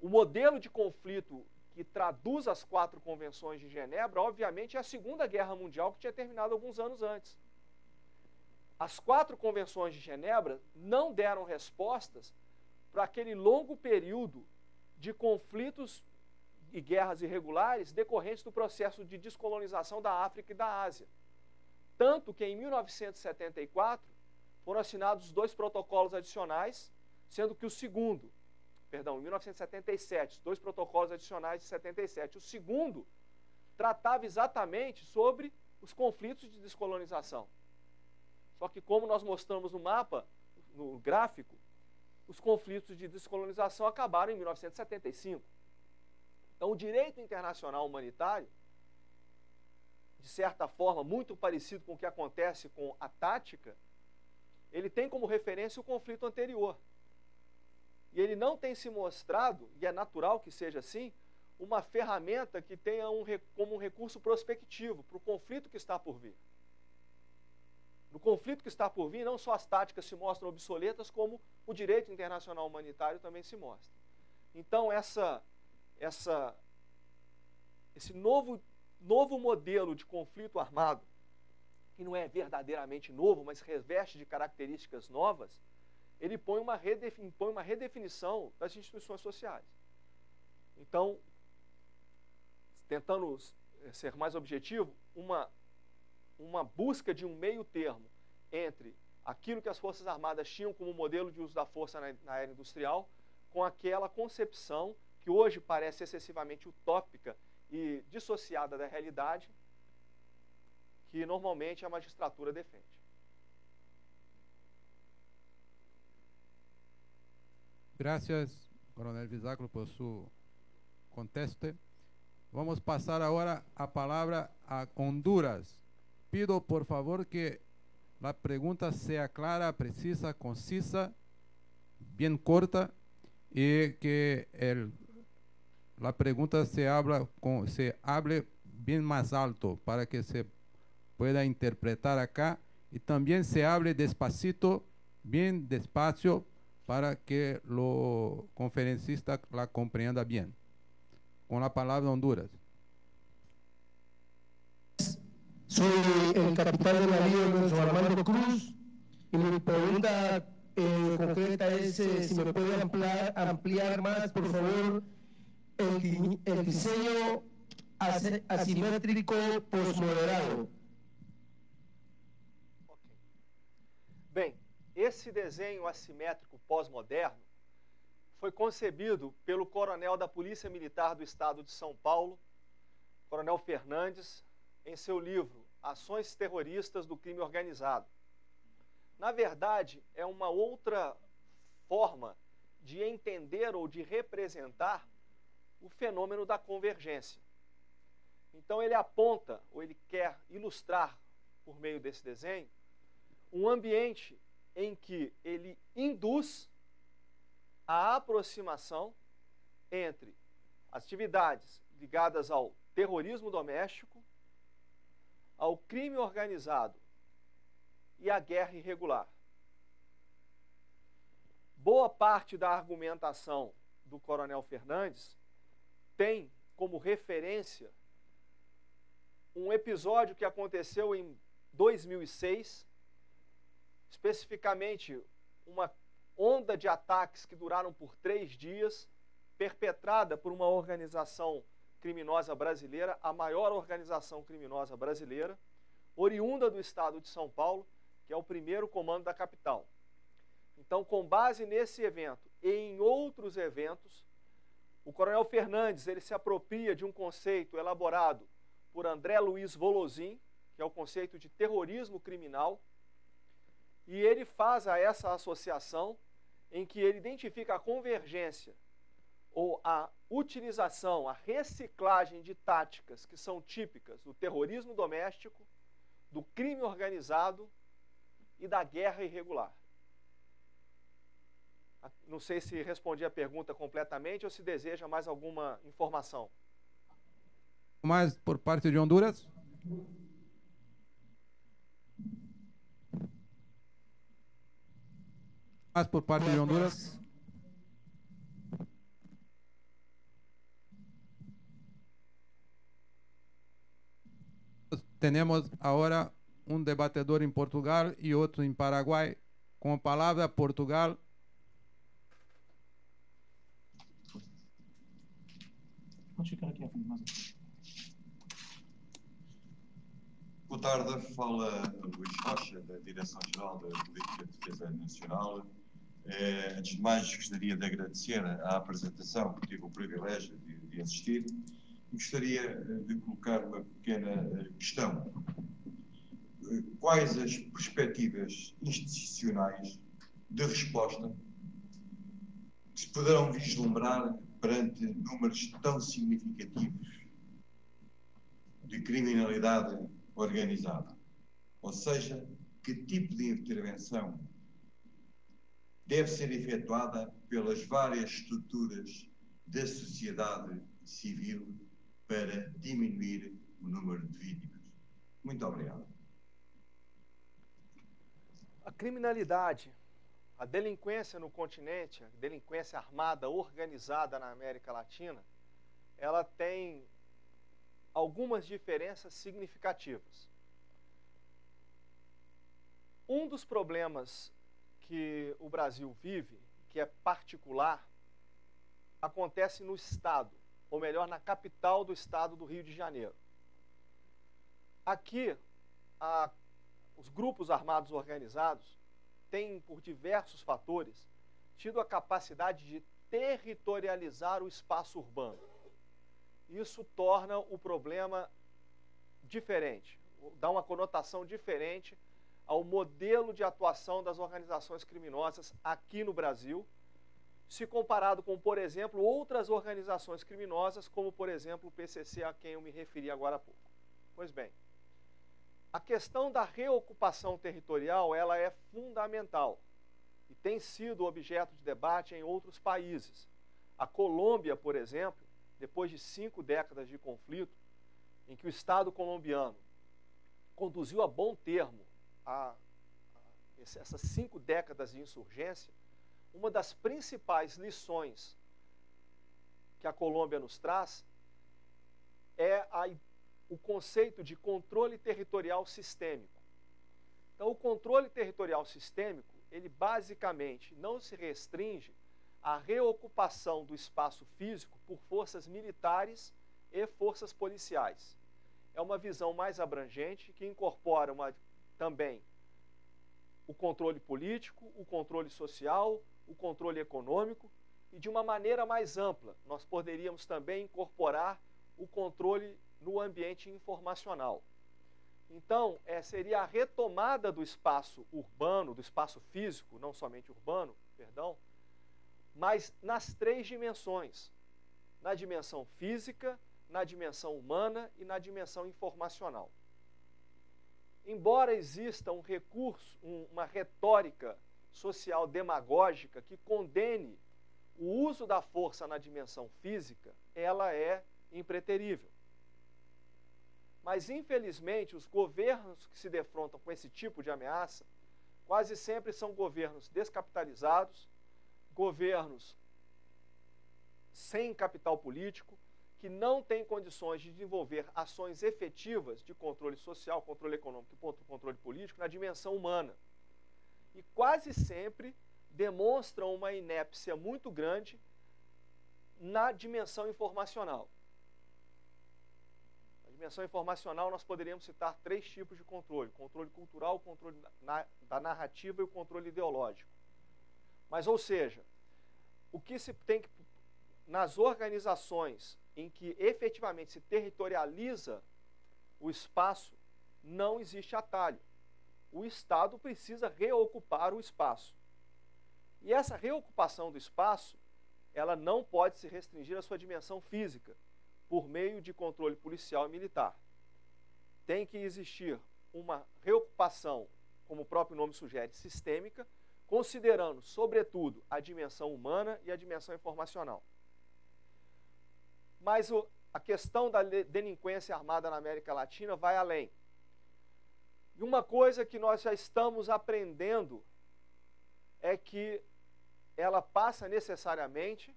Speaker 10: o modelo de conflito que traduz as 4 convenções de Genebra, obviamente, é a Segunda Guerra Mundial, que tinha terminado alguns anos antes. As 4 convenções de Genebra não deram respostas para aquele longo período de conflitos e guerras irregulares decorrentes do processo de descolonização da África e da Ásia. Tanto que em 1974 foram assinados os 2 protocolos adicionais, sendo que em 1977, os 2 protocolos adicionais de 77, o segundo tratava exatamente sobre os conflitos de descolonização. Só que, como nós mostramos no mapa, no gráfico, os conflitos de descolonização acabaram em 1975. Então, o direito internacional humanitário, de certa forma, muito parecido com o que acontece com a tática, ele tem como referência o conflito anterior. E ele não tem se mostrado, e é natural que seja assim, uma ferramenta que tenha como um recurso prospectivo para o conflito que está por vir. No conflito que está por vir, não só as táticas se mostram obsoletas, como o direito internacional humanitário também se mostra. Então, esse novo modelo de conflito armado, que não é verdadeiramente novo, mas reveste de características novas, ele impõe uma redefinição das instituições sociais. Então, tentando ser mais objetivo, uma busca de um meio termo entre aquilo que as Forças Armadas tinham como modelo de uso da força na era industrial, com aquela concepção que hoje parece excessivamente utópica e dissociada da realidade, que normalmente a magistratura defende.
Speaker 3: Gracias, Coronel Bizáculo, por su conteste. Vamos pasar ahora a palabra a Honduras. Pido, por favor, que la pregunta sea clara, precisa, concisa, bien corta, y que la pregunta se hable bien más alto para que se pueda interpretar acá, y también se hable despacito, bien despacio, para que lo conferencista la comprenda bien. Con la palabra Honduras.
Speaker 14: Soy el capitán de navío Nelson Armando Cruz, y mi pregunta concreta es si me puede ampliar más, por favor, el diseño asimétrico posmoderado.
Speaker 10: Bem, esse desenho assimétrico pós-moderno foi concebido pelo coronel da Polícia Militar do Estado de São Paulo, Coronel Fernandes, em seu livro Ações Terroristas do Crime Organizado. Na verdade, é uma outra forma de entender ou de representar o fenômeno da convergência. Então ele aponta, ou ele quer ilustrar, por meio desse desenho, um ambiente em que ele induz a aproximação entre atividades ligadas ao terrorismo doméstico, ao crime organizado e à guerra irregular. Boa parte da argumentação do Coronel Fernandes tem como referência um episódio que aconteceu em 2006, especificamente uma onda de ataques que duraram por 3 dias, perpetrada por uma organização criminosa brasileira, a maior organização criminosa brasileira, oriunda do estado de São Paulo, que é o primeiro comando da capital. Então, com base nesse evento e em outros eventos, o Coronel Fernandes ele se apropria de um conceito elaborado por André Luiz Volosin, que é o conceito de terrorismo criminal, e ele faz essa associação em que ele identifica a convergência ou a utilização, a reciclagem de táticas que são típicas do terrorismo doméstico, do crime organizado e da guerra irregular. Não sei se respondi a pergunta completamente ou se deseja mais alguma informação.
Speaker 3: Mais por parte de Honduras? Mais por parte de Honduras? Temos agora um debatedor em Portugal e outro em Paraguai. Com a palavra, Portugal.
Speaker 15: Boa tarde, fala Luís Rocha, da Direção-Geral da Política de Defesa Nacional. Antes de mais, gostaria de agradecer a apresentação que tive o privilégio de assistir e gostaria de colocar uma pequena questão. Quais as perspectivas institucionais de resposta que se poderão vislumbrar perante números tão significativos de criminalidade organizada? Ou seja, que tipo de intervenção deve ser efetuada pelas várias estruturas da sociedade civil para diminuir o número de vítimas? Muito obrigado.
Speaker 10: A criminalidade, a delinquência no continente, a delinquência armada organizada na América Latina, ela tem algumas diferenças significativas. Um dos problemas que o Brasil vive, que é particular, acontece no Estado, ou melhor, na capital do Estado do Rio de Janeiro. Aqui, os grupos armados organizados têm, por diversos fatores, tido a capacidade de territorializar o espaço urbano. Isso torna o problema diferente, dá uma conotação diferente ao modelo de atuação das organizações criminosas aqui no Brasil, se comparado com, por exemplo, outras organizações criminosas, como, por exemplo, o PCC, a quem eu me referi agora há pouco. Pois bem, a questão da reocupação territorial, ela é fundamental e tem sido objeto de debate em outros países. A Colômbia, por exemplo, depois de 5 décadas de conflito, em que o Estado colombiano conduziu a bom termo essas 5 décadas de insurgência, uma das principais lições que a Colômbia nos traz é o conceito de controle territorial sistêmico. Então, o controle territorial sistêmico, ele basicamente não se restringe à reocupação do espaço físico por forças militares e forças policiais. É uma visão mais abrangente que incorpora também o controle político, o controle social, o controle econômico e, de uma maneira mais ampla, nós poderíamos também incorporar o controle no ambiente informacional. Então, seria a retomada do espaço urbano, do espaço físico, não somente urbano, perdão, mas nas 3 dimensões, na dimensão física, na dimensão humana e na dimensão informacional. Embora exista um recurso, uma retórica social demagógica que condene o uso da força na dimensão física, ela é impreterível. Mas, infelizmente, os governos que se defrontam com esse tipo de ameaça quase sempre são governos descapitalizados, governos sem capital político, que não têm condições de desenvolver ações efetivas de controle social, controle econômico e controle político na dimensão humana. E quase sempre demonstram uma inépcia muito grande na dimensão informacional. Na dimensão informacional, nós poderíamos citar 3 tipos de controle: controle cultural, o controle da narrativa e o controle ideológico. Mas, ou seja, o que se tem que, nas organizações em que efetivamente se territorializa o espaço, não existe atalho. O Estado precisa reocupar o espaço. E essa reocupação do espaço, ela não pode se restringir à sua dimensão física, por meio de controle policial e militar. Tem que existir uma preocupação, como o próprio nome sugere, sistêmica, considerando, sobretudo, a dimensão humana e a dimensão informacional. Mas a questão da delinquência armada na América Latina vai além. E uma coisa que nós já estamos aprendendo é que ela passa necessariamente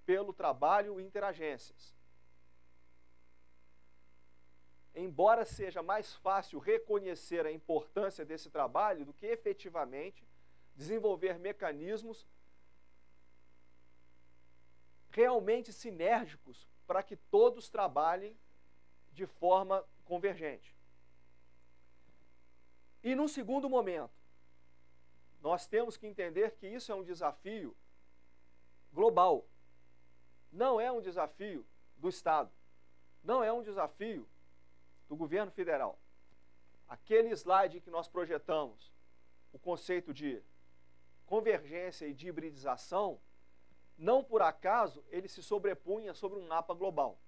Speaker 10: pelo trabalho interagências. Embora seja mais fácil reconhecer a importância desse trabalho do que efetivamente desenvolver mecanismos realmente sinérgicos para que todos trabalhem de forma convergente. E num segundo momento, nós temos que entender que isso é um desafio global. Não é um desafio do Estado. Não é um desafio do governo federal. Aquele slide que nós projetamos, o conceito de convergência e de hibridização, não por acaso ele se sobrepunha sobre um mapa global.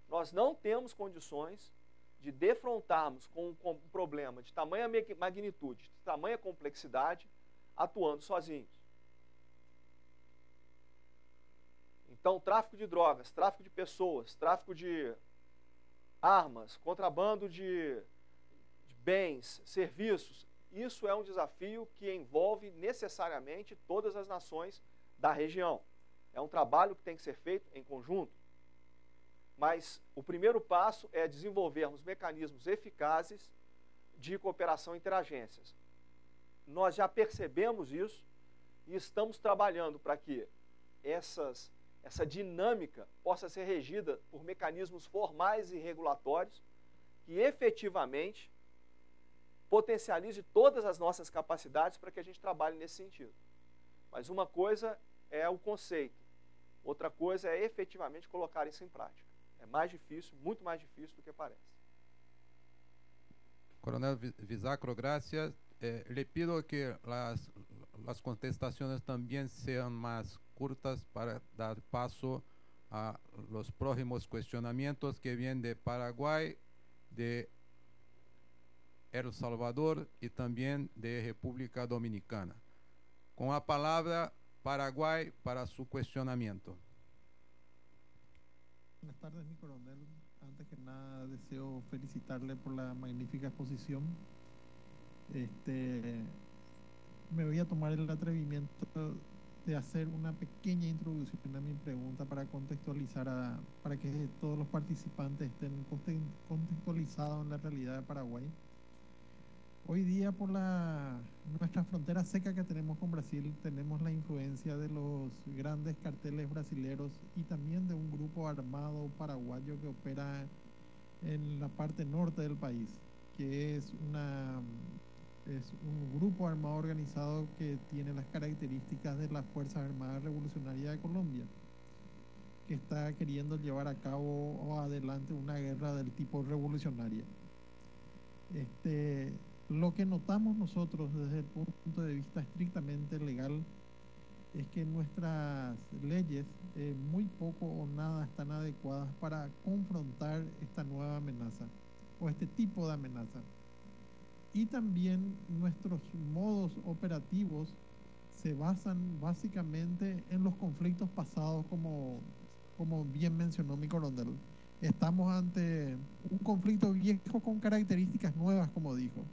Speaker 10: Nós não temos condições de defrontarmos com um problema de tamanha magnitude, de tamanha complexidade, atuando sozinhos. Então, tráfico de drogas, tráfico de pessoas, tráfico de armas, contrabando de bens, serviços, isso é um desafio que envolve necessariamente todas as nações da região. É um trabalho que tem que ser feito em conjunto. Mas o primeiro passo é desenvolvermos mecanismos eficazes de cooperação interagências. Nós já percebemos isso e estamos trabalhando para que essa dinâmica possa ser regida por mecanismos formais e regulatórios que efetivamente potencialize todas as nossas capacidades para que a gente trabalhe nesse sentido. Mas uma coisa é o conceito, outra coisa é efetivamente colocar isso em prática. É mais difícil, muito mais difícil do que parece.
Speaker 3: Coronel Visacro, gracias. Le pido que las contestaciones también sean más cortas para dar paso a los próximos cuestionamientos que vienen de Paraguay, de El Salvador y también de República Dominicana. Con la palabra Paraguay para su cuestionamiento.
Speaker 16: Buenas tardes, mi coronel. Antes que nada, deseo felicitarle por la magnífica exposición. Me voy a tomar el atrevimiento de hacer una pequeña introducción a mi pregunta para contextualizar, para que todos los participantes estén contextualizados en la realidad de Paraguay. Hoy día, por nuestra frontera seca que tenemos con Brasil, tenemos la influencia de los grandes carteles brasileros y también de un grupo armado paraguayo que opera en la parte norte del país, que es un grupo armado organizado que tiene las características de las Fuerzas Armadas Revolucionarias de Colombia, que está queriendo llevar a cabo o adelante una guerra del tipo revolucionaria. Lo que notamos nosotros desde el punto de vista estrictamente legal es que nuestras leyes muy poco o nada están adecuadas para confrontar esta nueva amenaza o este tipo de amenaza. Y también nuestros modos operativos se basan básicamente en los conflictos pasados, como bien mencionó mi coronel. Estamos ante un conflicto viejo con características nuevas, como dijo.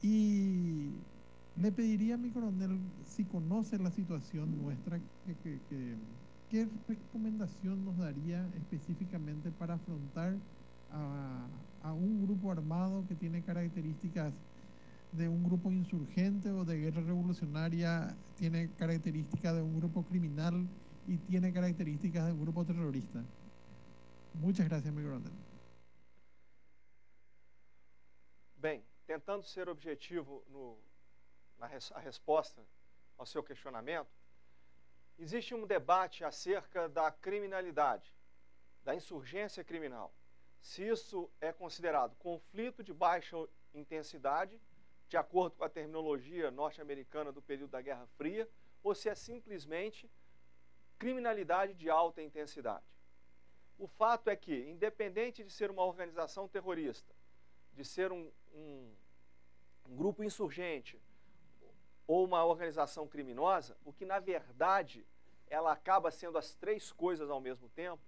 Speaker 16: Y le pediría a mi coronel, si conoce la situación nuestra, ¿qué recomendación nos daría específicamente para afrontar a un grupo armado que tiene características de un grupo insurgente o de guerra revolucionaria, tiene características de un grupo criminal y tiene características de un grupo terrorista? Muchas gracias, mi coronel.
Speaker 10: Bem, tentando ser objetivo na resposta ao seu questionamento, existe um debate acerca da criminalidade, da insurgência criminal. Se isso é considerado conflito de baixa intensidade, de acordo com a terminologia norte-americana do período da Guerra Fria, ou se é simplesmente criminalidade de alta intensidade. O fato é que, independente de ser uma organização terrorista, de ser um grupo insurgente ou uma organização criminosa, o que na verdade ela acaba sendo as três coisas ao mesmo tempo,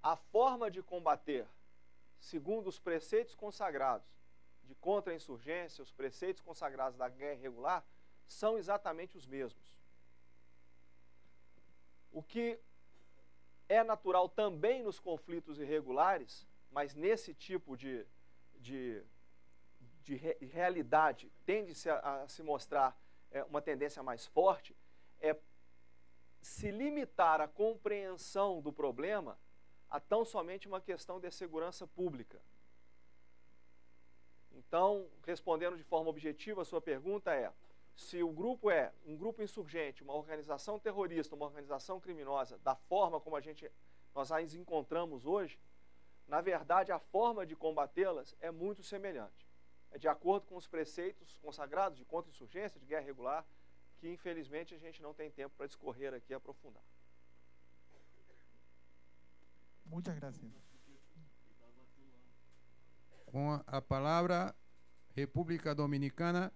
Speaker 10: a forma de combater, segundo os preceitos consagrados de contra-insurgência, os preceitos consagrados da guerra irregular, são exatamente os mesmos. O que é natural também nos conflitos irregulares, mas nesse tipo de realidade tende-se a se mostrar uma tendência mais forte, é se limitar a compreensão do problema a tão somente uma questão de segurança pública. Então, respondendo de forma objetiva, a sua pergunta é: se o grupo é um grupo insurgente, uma organização terrorista, uma organização criminosa, da forma como nós as encontramos hoje, na verdade, a forma de combatê-las é muito semelhante. É de acordo com os preceitos consagrados de contra-insurgência, de guerra regular, que infelizmente a gente não tem tempo para discorrer aqui e aprofundar.
Speaker 16: Muchas gracias.
Speaker 3: Com a palavra, República Dominicana.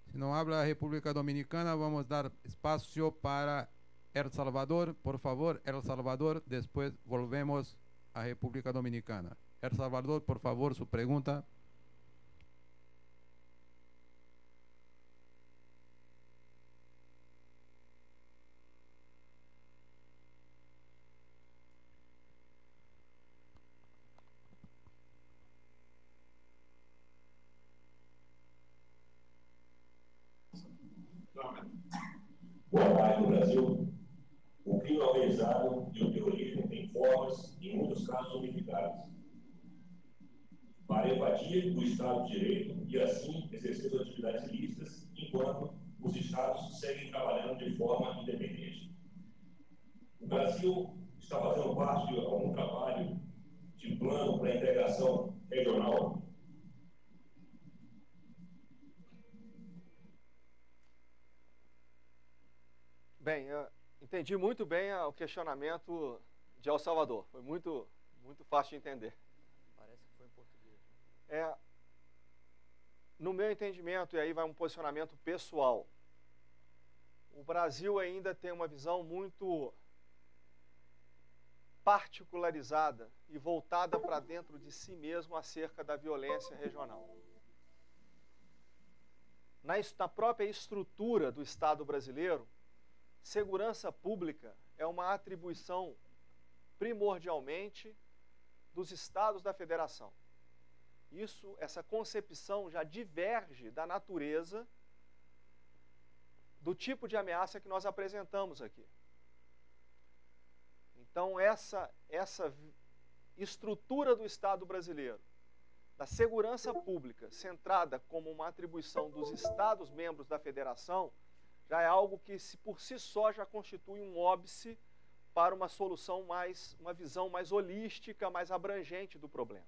Speaker 3: Se não habla a República Dominicana, vamos dar espaço para El Salvador. Por favor, El Salvador, depois volvemos à República Dominicana. El Salvador, por favor, sua pergunta.
Speaker 17: Boa tarde no Brasil. O crime organizado e o terrorismo têm formas, em muitos casos, unificadas. Para evadir o Estado de Direito e, assim, exercer suas atividades ilícitas, enquanto os Estados seguem trabalhando de forma independente. O Brasil está fazendo parte de algum trabalho de plano para a integração regional.
Speaker 10: Bem, eu entendi muito bem o questionamento de El Salvador. Foi muito fácil de entender.
Speaker 1: Parece que foi em português.
Speaker 10: No meu entendimento, e aí vai um posicionamento pessoal, o Brasil ainda tem uma visão muito particularizada e voltada para dentro de si mesmo acerca da violência regional. Na própria estrutura do Estado brasileiro, segurança pública é uma atribuição primordialmente dos Estados da Federação. Essa concepção já diverge da natureza do tipo de ameaça que nós apresentamos aqui. Então, essa estrutura do Estado brasileiro, da segurança pública, centrada como uma atribuição dos Estados membros da Federação, já é algo que por si só já constitui um óbice para uma solução uma visão mais holística, mais abrangente do problema.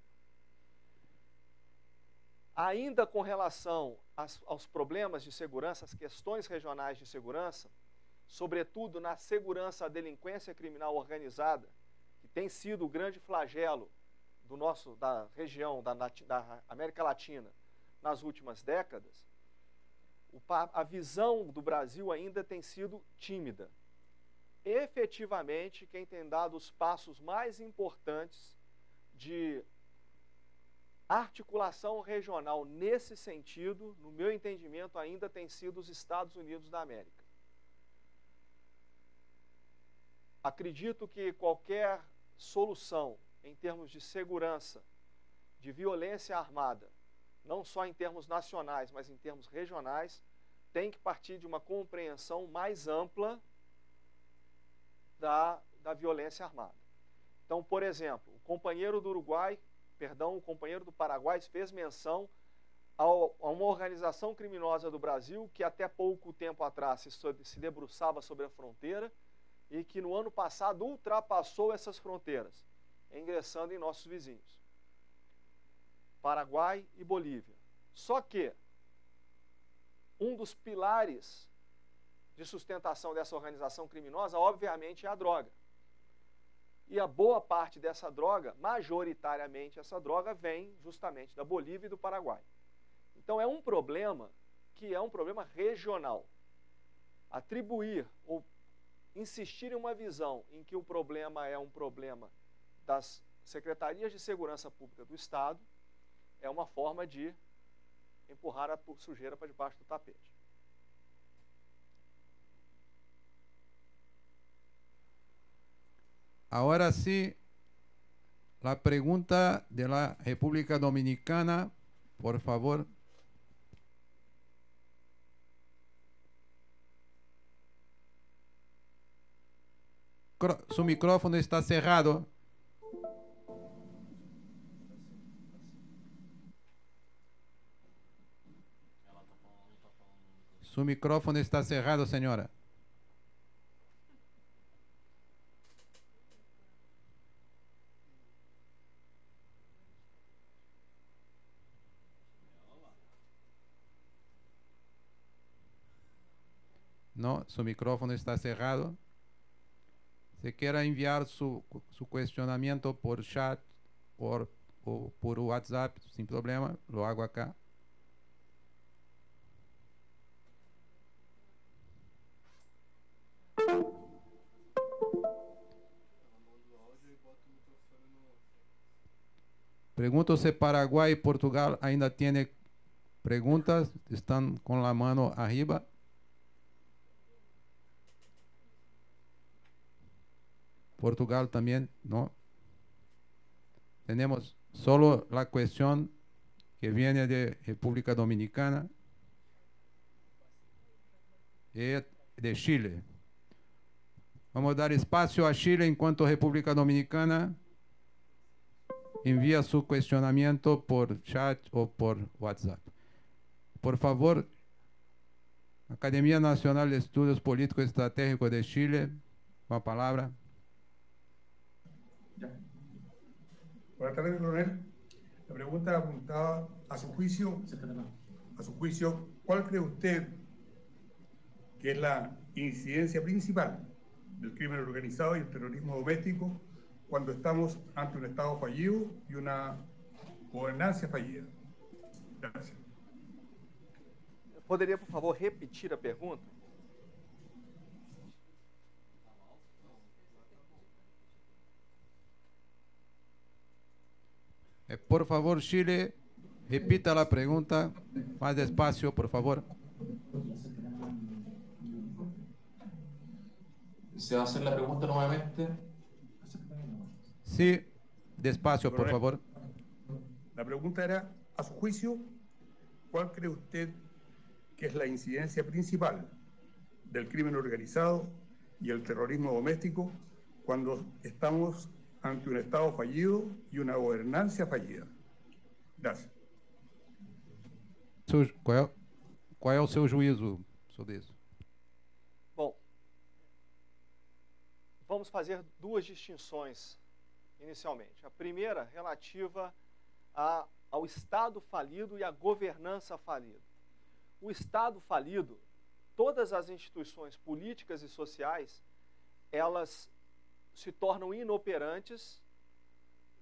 Speaker 10: Ainda com relação aos problemas de segurança, às questões regionais de segurança, sobretudo na segurança à delinquência criminal organizada, que tem sido o grande flagelo da região, da América Latina, nas últimas décadas, a visão do Brasil ainda tem sido tímida. Efetivamente, quem tem dado os passos mais importantes de articulação regional nesse sentido, no meu entendimento, ainda tem sido os Estados Unidos da América. Acredito que qualquer solução em termos de segurança, de violência armada, não só em termos nacionais, mas em termos regionais, tem que partir de uma compreensão mais ampla da violência armada. Então, por exemplo, o companheiro do Paraguai fez menção a uma organização criminosa do Brasil que até pouco tempo atrás se debruçava sobre a fronteira, e que no ano passado ultrapassou essas fronteiras, ingressando em nossos vizinhos, Paraguai e Bolívia. Só que um dos pilares de sustentação dessa organização criminosa, obviamente, é a droga. E a boa parte dessa droga, majoritariamente essa droga, vem justamente da Bolívia e do Paraguai. Então é um problema que é um problema regional. Atribuir ou insistir em uma visão em que o problema é um problema das secretarias de segurança pública do Estado é uma forma de empurrar a sujeira para debaixo do tapete.
Speaker 3: Ahora sí, la pregunta de la República Dominicana, por favor. Su micrófono está cerrado. Su micrófono está cerrado, señora. No, su micrófono está cerrado. Si quiere enviar su cuestionamiento por chat o por WhatsApp, sin problema, lo hago acá. Pregunto si Paraguay y Portugal ainda tienen preguntas. Están con la mano arriba. Portugal también, ¿no? Tenemos solo la cuestión que viene de República Dominicana y de Chile. Vamos a dar espacio a Chile enquanto República Dominicana envía su cuestionamiento por chat o por WhatsApp. Por favor, Academia Nacional de Estudios Políticos Estratégicos de Chile, con la palabra.
Speaker 18: Buenas tardes, coronel. La pregunta apuntaba a su juicio, ¿cuál cree usted que es la incidencia principal del crimen organizado y el terrorismo doméstico cuando estamos ante un Estado fallido y una gobernanza fallida? Gracias.
Speaker 10: Poderia, por favor, repetir a pergunta?
Speaker 3: Por favor, Chile, repita la pregunta más despacio, por favor.
Speaker 12: ¿Se va a hacer la pregunta nuevamente?
Speaker 3: Sí, despacio, por favor.
Speaker 18: La pregunta era, a su juicio, ¿cuál cree usted que es la incidencia principal del crimen organizado y el terrorismo doméstico cuando estamos ante un Estado fallido y una gobernanza fallida? Gracias.
Speaker 3: Qual é o seu juízo sobre isso?
Speaker 10: Bom, vamos fazer duas distinções inicialmente. A primeira relativa ao Estado falido e à governança falida. O Estado falido, todas as instituições políticas e sociais, elas se tornam inoperantes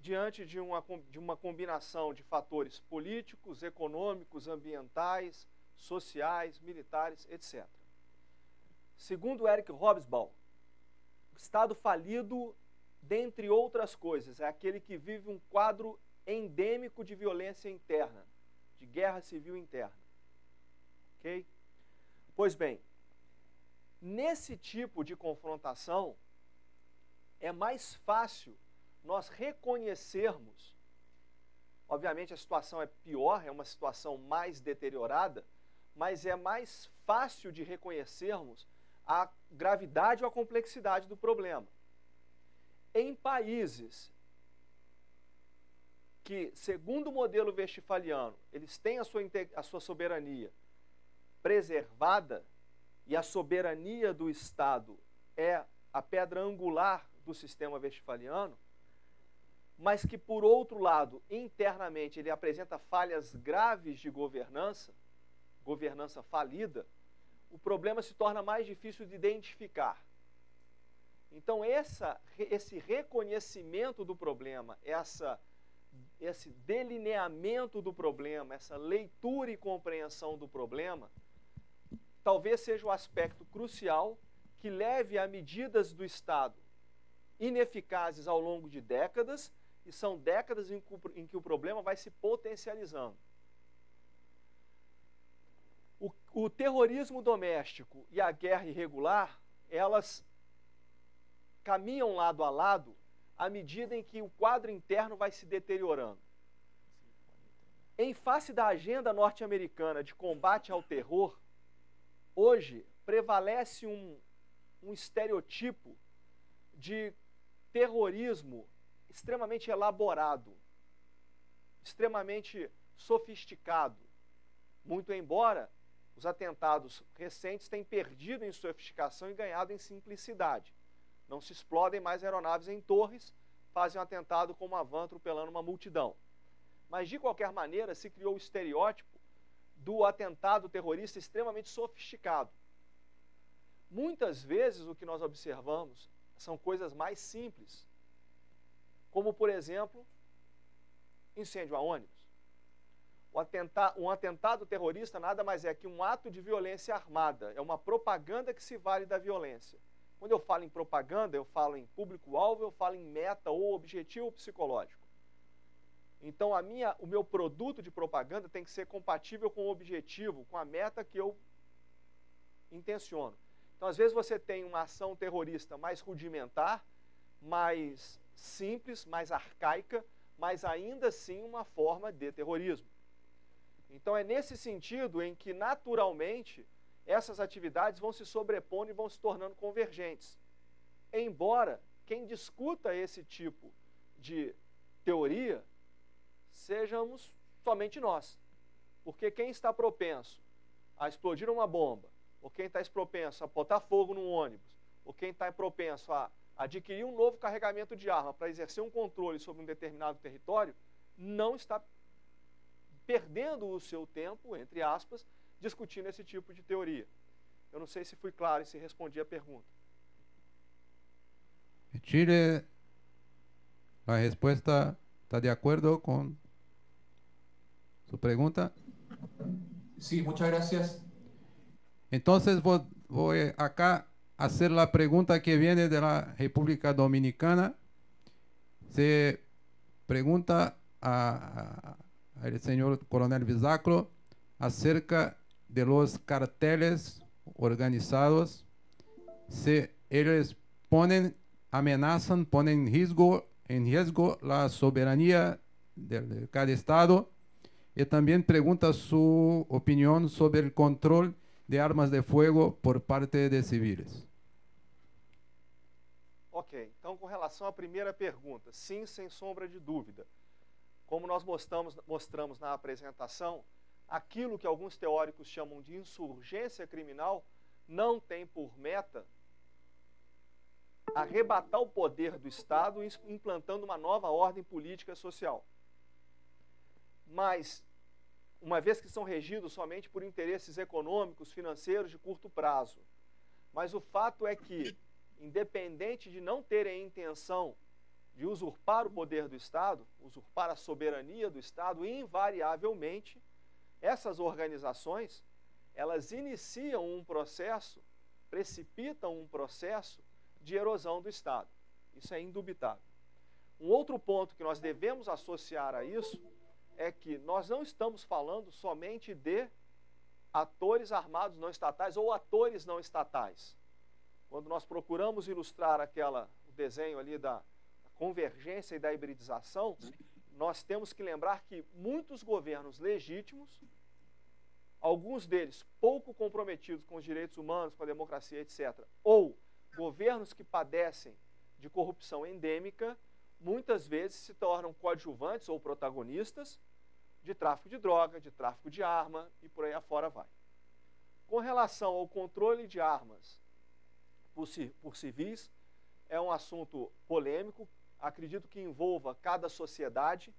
Speaker 10: diante de uma combinação de fatores políticos, econômicos, ambientais, sociais, militares, etc. Segundo Eric Hobsbawm, o Estado falido, dentre outras coisas, é aquele que vive um quadro endêmico de violência interna, de guerra civil interna. Ok? Pois bem, nesse tipo de confrontação, é mais fácil nós reconhecermos, obviamente a situação é pior, é uma situação mais deteriorada, mas é mais fácil de reconhecermos a gravidade ou a complexidade do problema. Em países que, segundo o modelo westphaliano, eles têm a sua soberania preservada e a soberania do Estado é a pedra angular do sistema westphaliano, mas que, por outro lado, internamente ele apresenta falhas graves de governança falida, o problema se torna mais difícil de identificar. Então, esse reconhecimento do problema, esse delineamento do problema, essa leitura e compreensão do problema, talvez seja o aspecto crucial que leve a medidas do Estado ineficazes ao longo de décadas, e são décadas em que o problema vai se potencializando. O terrorismo doméstico e a guerra irregular, elas caminham lado a lado à medida em que o quadro interno vai se deteriorando. Em face da agenda norte-americana de combate ao terror, hoje prevalece um estereotipo de terrorismo extremamente elaborado, extremamente sofisticado, muito embora os atentados recentes tenham perdido em sofisticação e ganhado em simplicidade. Não se explodem mais aeronaves em torres, fazem um atentado com uma van atropelando uma multidão. Mas, de qualquer maneira, se criou o estereótipo do atentado terrorista extremamente sofisticado. Muitas vezes o que nós observamos são coisas mais simples, como, por exemplo, incêndio a ônibus. Um atentado terrorista nada mais é que um ato de violência armada, é uma propaganda que se vale da violência. Quando eu falo em propaganda, eu falo em público-alvo, eu falo em meta ou objetivo psicológico. Então, o meu produto de propaganda tem que ser compatível com o objetivo, com a meta que eu intenciono. Então, às vezes você tem uma ação terrorista mais rudimentar, mais simples, mais arcaica, mas ainda assim uma forma de terrorismo. Então, é nesse sentido em que, naturalmente, essas atividades vão se sobrepondo e vão se tornando convergentes. Embora quem discuta esse tipo de teoria sejamos somente nós. Porque quem está propenso a explodir uma bomba, ou quem está propenso a botar fogo num ônibus, ou quem está propenso a adquirir um novo carregamento de arma para exercer um controle sobre um determinado território, não está perdendo o seu tempo, entre aspas, discutindo esse tipo de teoria. Eu não sei se fui claro e se respondi a pergunta.
Speaker 3: Chile, a respuesta está de acuerdo con su pregunta.
Speaker 12: Sí, muchas gracias.
Speaker 3: Entonces voy acá a hacer la pregunta que viene de la República Dominicana. Se pregunta al señor coronel Bizaclo acerca de los carteles organizados, si ellos amenazan, ponen en riesgo la soberanía de cada estado, y también pregunta su opinión sobre el control de armas de fuego por parte de civiles.
Speaker 10: Ok, então com relação à primeira pergunta, sim, sem sombra de dúvida. Como nós mostramos na apresentação, aquilo que alguns teóricos chamam de insurgência criminal não tem por meta arrebatar o poder do Estado implantando uma nova ordem política e social. Mas, uma vez que são regidos somente por interesses econômicos, financeiros de curto prazo. Mas o fato é que, independente de não terem a intenção de usurpar o poder do Estado, usurpar a soberania do Estado, invariavelmente, essas organizações, elas iniciam um processo, precipitam um processo de erosão do Estado. Isso é indubitável. Um outro ponto que nós devemos associar a isso é que nós não estamos falando somente de atores armados não estatais ou atores não estatais. Quando nós procuramos ilustrar o desenho ali da convergência e da hibridização, nós temos que lembrar que muitos governos legítimos, alguns deles pouco comprometidos com os direitos humanos, com a democracia, etc., ou governos que padecem de corrupção endêmica, muitas vezes se tornam coadjuvantes ou protagonistas de tráfico de droga, de tráfico de arma e por aí afora vai. Com relação ao controle de armas por civis, é um assunto polêmico, acredito que envolva cada sociedade,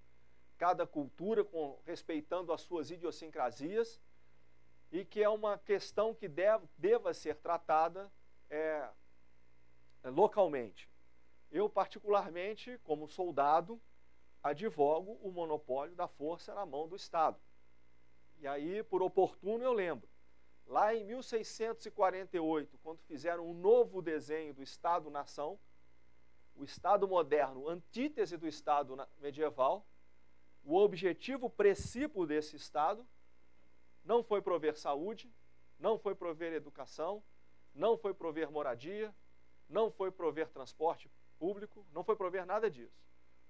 Speaker 10: cada cultura, respeitando as suas idiosincrasias, e que é uma questão que deva ser tratada localmente. Eu, particularmente, como soldado, advogo o monopólio da força na mão do Estado. E aí, por oportuno, eu lembro, lá em 1648, quando fizeram um novo desenho do Estado-nação, o Estado moderno, antítese do Estado medieval, o objetivo precípio desse Estado não foi prover saúde, não foi prover educação, não foi prover moradia, não foi prover transporte público, não foi prover nada disso.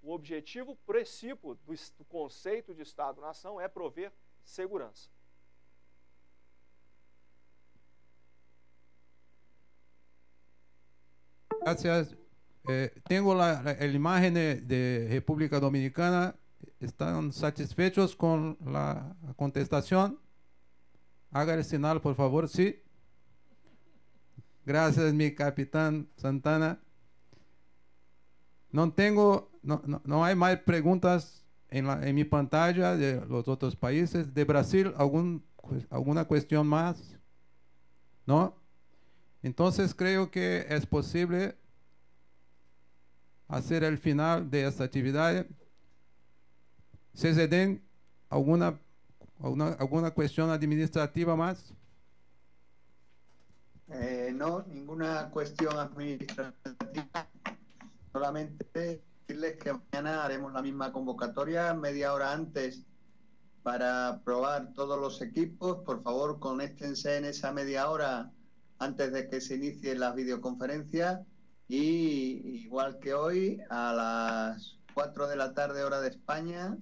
Speaker 10: O objetivo precípio do conceito de Estado-nação é prover segurança.
Speaker 3: Gracias. Tengo la imagen de República Dominicana. ¿Están satisfechos con la contestación? Haga el señal, por favor. Sí. Gracias, mi capitán Santana. No hay más preguntas en mi pantalla de los otros países. ¿De Brasil alguna cuestión más? ¿No? Entonces creo que es posible hacer el final de esta actividad. ¿Ceden alguna cuestión administrativa más?
Speaker 5: No, ninguna cuestión administrativa. Solamente decirles que mañana haremos la misma convocatoria, media hora antes, para probar todos los equipos. Por favor, conéctense en esa media hora antes de que se inicien las videoconferencias. Y igual que hoy, a las 4 de la tarde, hora de España,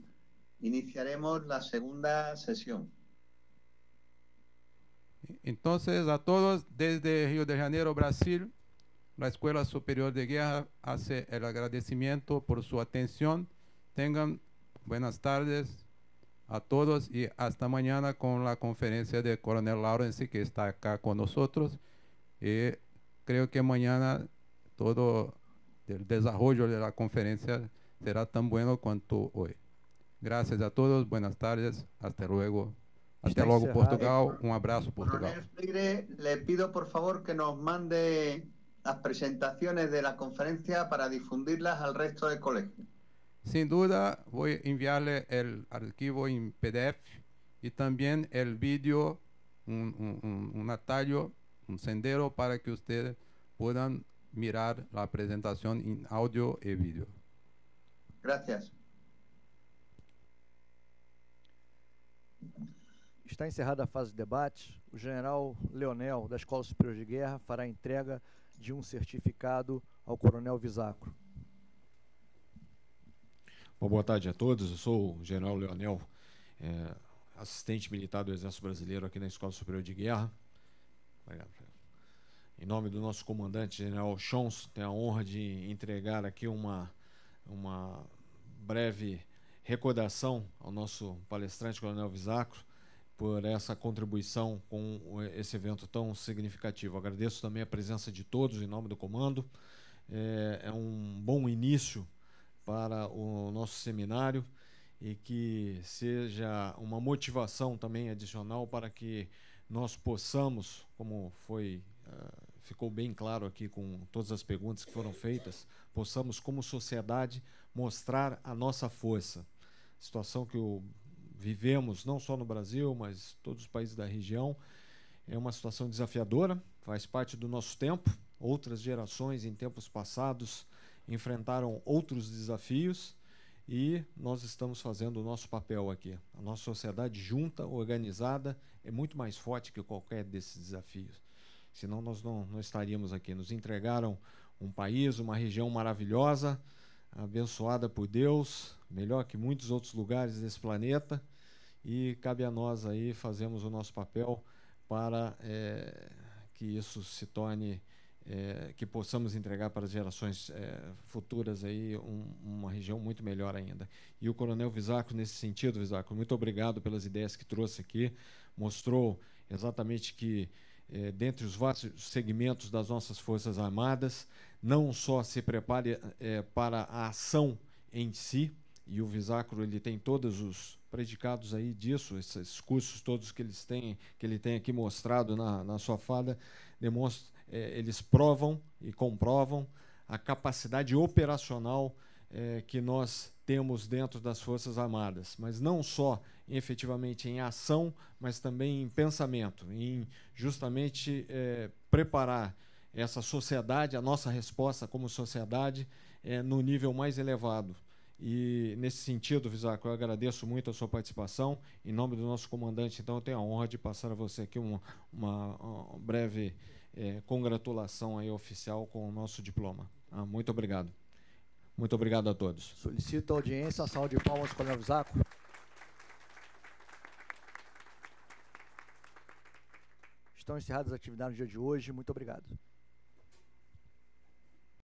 Speaker 5: iniciaremos la segunda sesión.
Speaker 3: Entonces, a todos desde Río de Janeiro, Brasil, la Escuela Superior de Guerra hace el agradecimiento por su atención. Tengan buenas tardes a todos y hasta mañana con la conferencia del Coronel Lawrence, que está acá con nosotros. Y creo que mañana todo el desarrollo de la conferencia será tan bueno cuanto hoy. Gracias a todos, buenas tardes, hasta luego. Hasta luego, Portugal. Un abrazo, Portugal.
Speaker 5: Coronel Freire, le pido por favor que nos mande las presentaciones de la conferencia para difundirlas al resto del colegio.
Speaker 3: Sin duda, voy a enviarle el archivo en PDF y también el vídeo, un atallo, un sendero para que ustedes puedan mirar la presentación en audio y vídeo.
Speaker 5: Gracias.
Speaker 1: Está encerrada a fase de debate. O general Leonel, da Escola Superior de Guerra, fará a entrega de um certificado ao coronel Visacro.
Speaker 2: Bom, boa tarde a todos. Eu sou o general Leonel, assistente militar do Exército Brasileiro aqui na Escola Superior de Guerra. Em nome do nosso comandante, general Chons, tenho a honra de entregar aqui uma breve recordação ao nosso palestrante, coronel Visacro, por essa contribuição com esse evento tão significativo. Agradeço também a presença de todos em nome do comando. É um bom início para o nosso seminário e que seja uma motivação também adicional para que nós possamos, como ficou bem claro aqui com todas as perguntas que foram feitas, possamos, como sociedade, mostrar a nossa força. Situação que vivemos não só no Brasil, mas todos os países da região, é uma situação desafiadora, faz parte do nosso tempo. Outras gerações em tempos passados enfrentaram outros desafios e nós estamos fazendo o nosso papel aqui. A nossa sociedade junta, organizada, é muito mais forte que qualquer desses desafios. Senão nós não estaríamos aqui. Nos entregaram um país, uma região maravilhosa, abençoada por Deus, melhor que muitos outros lugares desse planeta, e cabe a nós aí fazermos o nosso papel para que isso se torne, que possamos entregar para as gerações futuras aí uma região muito melhor ainda. E o coronel Visacro, nesse sentido, Visacro, muito obrigado pelas ideias que trouxe aqui, mostrou exatamente que dentre os vários segmentos das nossas Forças Armadas, não só se prepare para a ação em si, e o Visacro ele tem todos os predicados aí disso, esses cursos todos que ele tem aqui mostrado na sua fala, eles provam e comprovam a capacidade operacional que nós temos dentro das Forças Armadas, mas não só efetivamente em ação, mas também em pensamento, em justamente preparar essa sociedade, a nossa resposta como sociedade, no nível mais elevado. E, nesse sentido, Visacro, eu agradeço muito a sua participação. Em nome do nosso comandante, então, eu tenho a honra de passar a você aqui uma breve congratulação aí oficial com o nosso diploma. Muito obrigado. Muito obrigado a todos.
Speaker 1: Solicito a audiência, a salva de palmas para o Coronel Visacro. Estão encerradas as atividades do dia de hoje. Muito obrigado.